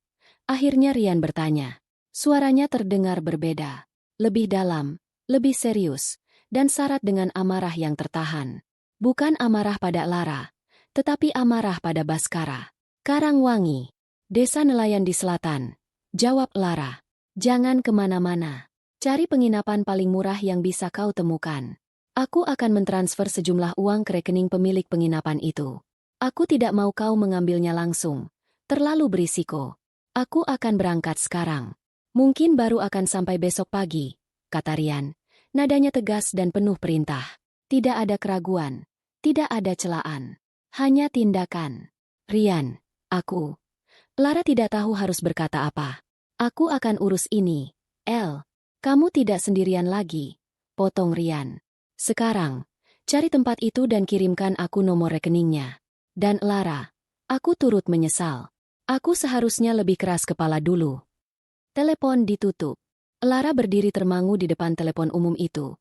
Akhirnya Rian bertanya. Suaranya terdengar berbeda. Lebih dalam, lebih serius, dan syarat dengan amarah yang tertahan. Bukan amarah pada Lara, tetapi amarah pada Baskara. "Karangwangi, desa nelayan di selatan," jawab Lara. "Jangan kemana-mana. Cari penginapan paling murah yang bisa kau temukan. Aku akan mentransfer sejumlah uang ke rekening pemilik penginapan itu. Aku tidak mau kau mengambilnya langsung. Terlalu berisiko. Aku akan berangkat sekarang. Mungkin baru akan sampai besok pagi," kata Rian. Nadanya tegas dan penuh perintah. Tidak ada keraguan, tidak ada celaan. Hanya tindakan. "Rian, aku..." Lara tidak tahu harus berkata apa. "Aku akan urus ini, El. Kamu tidak sendirian lagi," potong Rian. "Sekarang, cari tempat itu dan kirimkan aku nomor rekeningnya." Dan Lara, "Aku turut menyesal. Aku seharusnya lebih keras kepala dulu." Telepon ditutup. Lara berdiri termangu di depan telepon umum itu.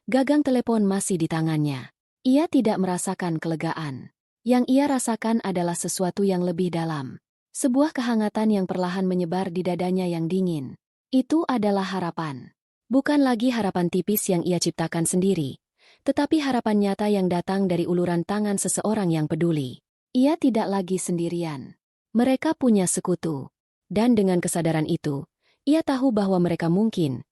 Gagang telepon masih di tangannya. Ia tidak merasakan kelegaan. Yang ia rasakan adalah sesuatu yang lebih dalam. Sebuah kehangatan yang perlahan menyebar di dadanya yang dingin. Itu adalah harapan. Bukan lagi harapan tipis yang ia ciptakan sendiri, tetapi harapan nyata yang datang dari uluran tangan seseorang yang peduli. Ia tidak lagi sendirian. Mereka punya sekutu. Dan dengan kesadaran itu, ia tahu bahwa mereka mungkin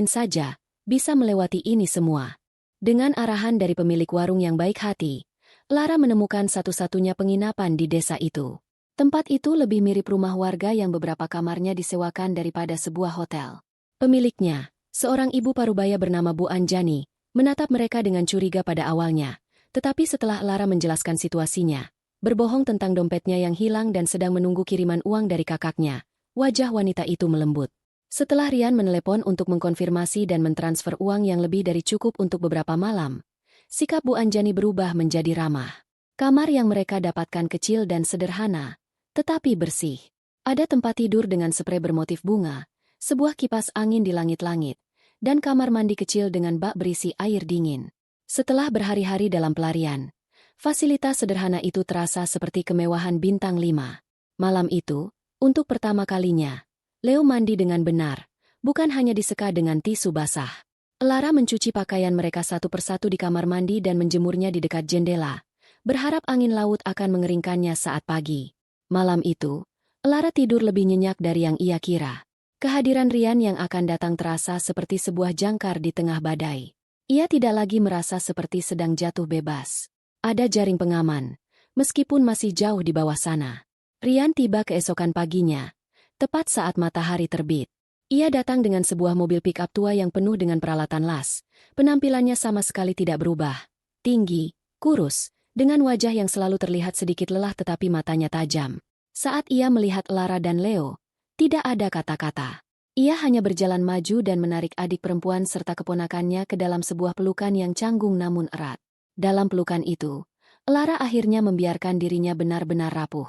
saja, bisa melewati ini semua. Dengan arahan dari pemilik warung yang baik hati, Lara menemukan satu-satunya penginapan di desa itu. Tempat itu lebih mirip rumah warga yang beberapa kamarnya disewakan daripada sebuah hotel. Pemiliknya, seorang ibu parubaya bernama Bu Anjani, menatap mereka dengan curiga pada awalnya, Tetapi setelah Lara menjelaskan situasinya, berbohong tentang dompetnya yang hilang dan sedang menunggu kiriman uang dari kakaknya, wajah wanita itu melembut. Setelah Rian menelepon untuk mengkonfirmasi dan mentransfer uang yang lebih dari cukup untuk beberapa malam, sikap Bu Anjani berubah menjadi ramah. Kamar yang mereka dapatkan kecil dan sederhana, tetapi bersih. Ada tempat tidur dengan sprei bermotif bunga, sebuah kipas angin di langit-langit, dan kamar mandi kecil dengan bak berisi air dingin. Setelah berhari-hari dalam pelarian, fasilitas sederhana itu terasa seperti kemewahan bintang 5. Malam itu, untuk pertama kalinya, Leo mandi dengan benar, bukan hanya diseka dengan tisu basah. Lara mencuci pakaian mereka satu persatu di kamar mandi dan menjemurnya di dekat jendela, berharap angin laut akan mengeringkannya saat pagi. Malam itu, Lara tidur lebih nyenyak dari yang ia kira. Kehadiran Rian yang akan datang terasa seperti sebuah jangkar di tengah badai. Ia tidak lagi merasa seperti sedang jatuh bebas. Ada jaring pengaman, meskipun masih jauh di bawah sana. Rian tiba keesokan paginya, tepat saat matahari terbit. Ia datang dengan sebuah mobil pick-up tua yang penuh dengan peralatan las. Penampilannya sama sekali tidak berubah. Tinggi, kurus, dengan wajah yang selalu terlihat sedikit lelah tetapi matanya tajam. Saat ia melihat Lara dan Leo, tidak ada kata-kata. Ia hanya berjalan maju dan menarik adik perempuan serta keponakannya ke dalam sebuah pelukan yang canggung namun erat. Dalam pelukan itu, Lara akhirnya membiarkan dirinya benar-benar rapuh.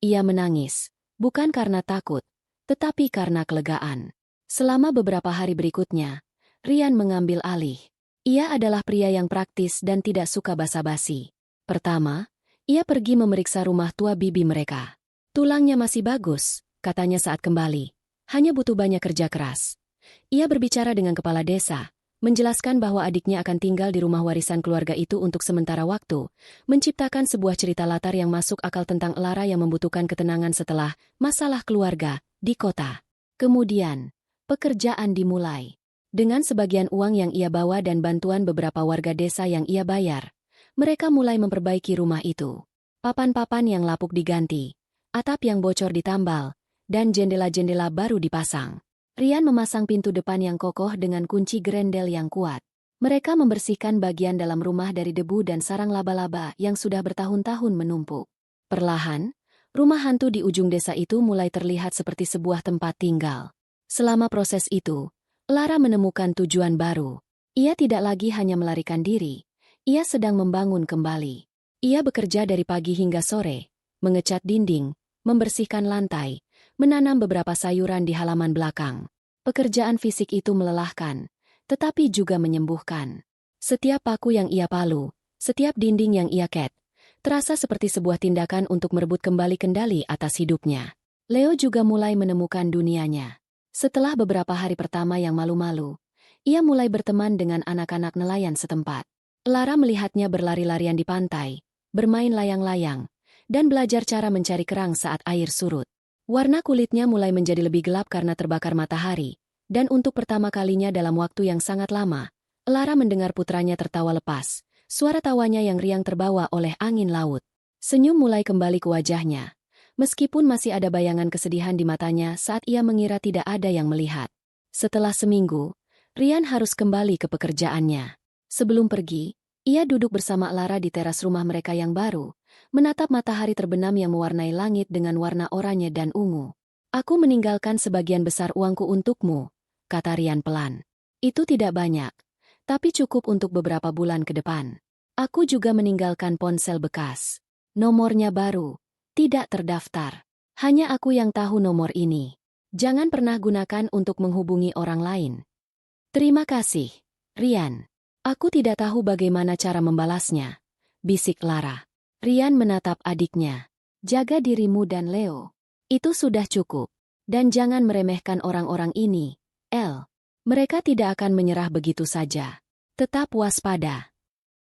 Ia menangis, bukan karena takut, tetapi karena kelegaan. Selama beberapa hari berikutnya, Rian mengambil alih. Ia adalah pria yang praktis dan tidak suka basa-basi. Pertama, ia pergi memeriksa rumah tua bibi mereka. Tulangnya masih bagus, katanya saat kembali. Hanya butuh banyak kerja keras. Ia berbicara dengan kepala desa, menjelaskan bahwa adiknya akan tinggal di rumah warisan keluarga itu untuk sementara waktu, menciptakan sebuah cerita latar yang masuk akal tentang Lara yang membutuhkan ketenangan setelah masalah keluarga di kota. Kemudian, pekerjaan dimulai. Dengan sebagian uang yang ia bawa dan bantuan beberapa warga desa yang ia bayar, mereka mulai memperbaiki rumah itu. Papan-papan yang lapuk diganti, atap yang bocor ditambal, dan jendela-jendela baru dipasang. Rian memasang pintu depan yang kokoh dengan kunci grendel yang kuat. Mereka membersihkan bagian dalam rumah dari debu dan sarang laba-laba yang sudah bertahun-tahun menumpuk. Perlahan, rumah hantu di ujung desa itu mulai terlihat seperti sebuah tempat tinggal. Selama proses itu, Lara menemukan tujuan baru. Ia tidak lagi hanya melarikan diri, ia sedang membangun kembali. Ia bekerja dari pagi hingga sore, mengecat dinding, membersihkan lantai, menanam beberapa sayuran di halaman belakang. Pekerjaan fisik itu melelahkan, tetapi juga menyembuhkan. Setiap paku yang ia palu, setiap dinding yang ia ket, terasa seperti sebuah tindakan untuk merebut kembali kendali atas hidupnya. Leo juga mulai menemukan dunianya. Setelah beberapa hari pertama yang malu-malu, ia mulai berteman dengan anak-anak nelayan setempat. Lara melihatnya berlari-larian di pantai, bermain layang-layang, dan belajar cara mencari kerang saat air surut. Warna kulitnya mulai menjadi lebih gelap karena terbakar matahari, dan untuk pertama kalinya dalam waktu yang sangat lama, Lara mendengar putranya tertawa lepas, suara tawanya yang riang terbawa oleh angin laut. Senyum mulai kembali ke wajahnya, meskipun masih ada bayangan kesedihan di matanya saat ia mengira tidak ada yang melihat. Setelah seminggu, Rian harus kembali ke pekerjaannya. Sebelum pergi, ia duduk bersama Lara di teras rumah mereka yang baru, menatap matahari terbenam yang mewarnai langit dengan warna oranye dan ungu. "Aku meninggalkan sebagian besar uangku untukmu," kata Rian pelan. "Itu tidak banyak, tapi cukup untuk beberapa bulan ke depan. Aku juga meninggalkan ponsel bekas. Nomornya baru, tidak terdaftar. Hanya aku yang tahu nomor ini. Jangan pernah gunakan untuk menghubungi orang lain." "Terima kasih, Rian. Aku tidak tahu bagaimana cara membalasnya," bisik Lara. Rian menatap adiknya. "Jaga dirimu dan Leo. Itu sudah cukup. Dan jangan meremehkan orang-orang ini, El. Mereka tidak akan menyerah begitu saja. Tetap waspada."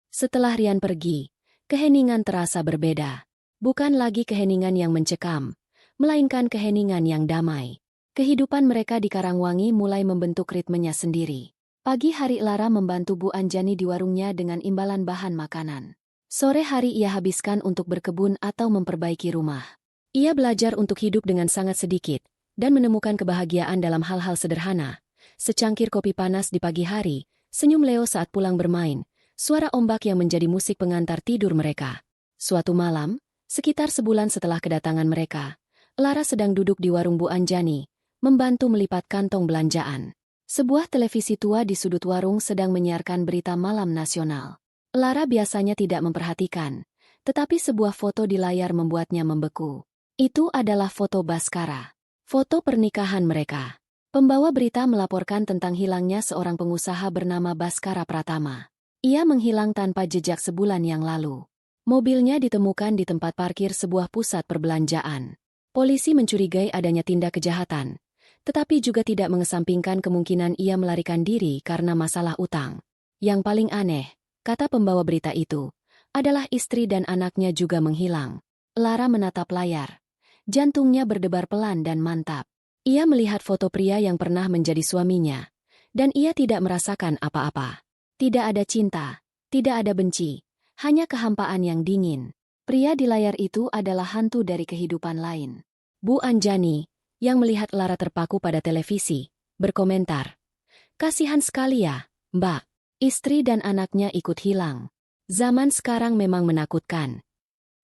Setelah Rian pergi, keheningan terasa berbeda. Bukan lagi keheningan yang mencekam, melainkan keheningan yang damai. Kehidupan mereka di Karangwangi mulai membentuk ritmenya sendiri. Pagi hari Lara membantu Bu Anjani di warungnya dengan imbalan bahan makanan. Sore hari ia habiskan untuk berkebun atau memperbaiki rumah. Ia belajar untuk hidup dengan sangat sedikit, dan menemukan kebahagiaan dalam hal-hal sederhana. Secangkir kopi panas di pagi hari, senyum Leo saat pulang bermain, Suara ombak yang menjadi musik pengantar tidur mereka. Suatu malam, sekitar sebulan setelah kedatangan mereka, Lara sedang duduk di warung Bu Anjani, membantu melipat kantong belanjaan. Sebuah televisi tua di sudut warung sedang menyiarkan berita malam nasional. Lara biasanya tidak memperhatikan, tetapi sebuah foto di layar membuatnya membeku. Itu adalah foto Baskara. Foto pernikahan mereka. Pembawa berita melaporkan tentang hilangnya seorang pengusaha bernama Baskara Pratama. Ia menghilang tanpa jejak sebulan yang lalu. Mobilnya ditemukan di tempat parkir sebuah pusat perbelanjaan. Polisi mencurigai adanya tindak kejahatan, tetapi juga tidak mengesampingkan kemungkinan ia melarikan diri karena masalah utang. Yang paling aneh, kata pembawa berita itu, adalah istri dan anaknya juga menghilang. Lara menatap layar. Jantungnya berdebar pelan dan mantap. Ia melihat foto pria yang pernah menjadi suaminya, dan ia tidak merasakan apa-apa. Tidak ada cinta, tidak ada benci, hanya kehampaan yang dingin. Pria di layar itu adalah hantu dari kehidupan lain. Bu Anjani, yang melihat Lara terpaku pada televisi, berkomentar. Kasihan sekali ya, Mbak. Istri dan anaknya ikut hilang. Zaman sekarang memang menakutkan.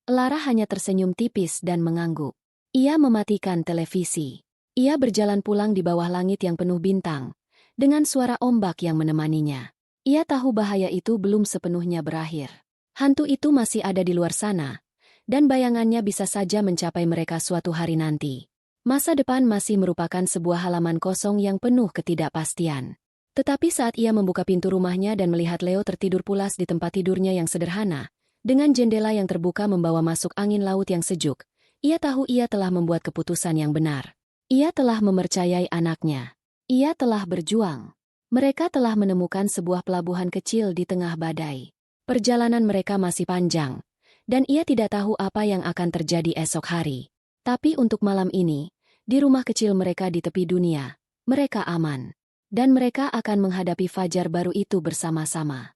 Lara hanya tersenyum tipis dan mengangguk. Ia mematikan televisi. Ia berjalan pulang di bawah langit yang penuh bintang, dengan suara ombak yang menemaninya. Ia tahu bahaya itu belum sepenuhnya berakhir. Hantu itu masih ada di luar sana, dan bayangannya bisa saja mencapai mereka suatu hari nanti. Masa depan masih merupakan sebuah halaman kosong yang penuh ketidakpastian. Tetapi saat ia membuka pintu rumahnya dan melihat Leo tertidur pulas di tempat tidurnya yang sederhana, dengan jendela yang terbuka membawa masuk angin laut yang sejuk, ia tahu ia telah membuat keputusan yang benar. Ia telah mempercayai anaknya. Ia telah berjuang. Mereka telah menemukan sebuah pelabuhan kecil di tengah badai. Perjalanan mereka masih panjang, dan ia tidak tahu apa yang akan terjadi esok hari. Tapi untuk malam ini, di rumah kecil mereka di tepi dunia, mereka aman. Dan mereka akan menghadapi fajar baru itu bersama-sama.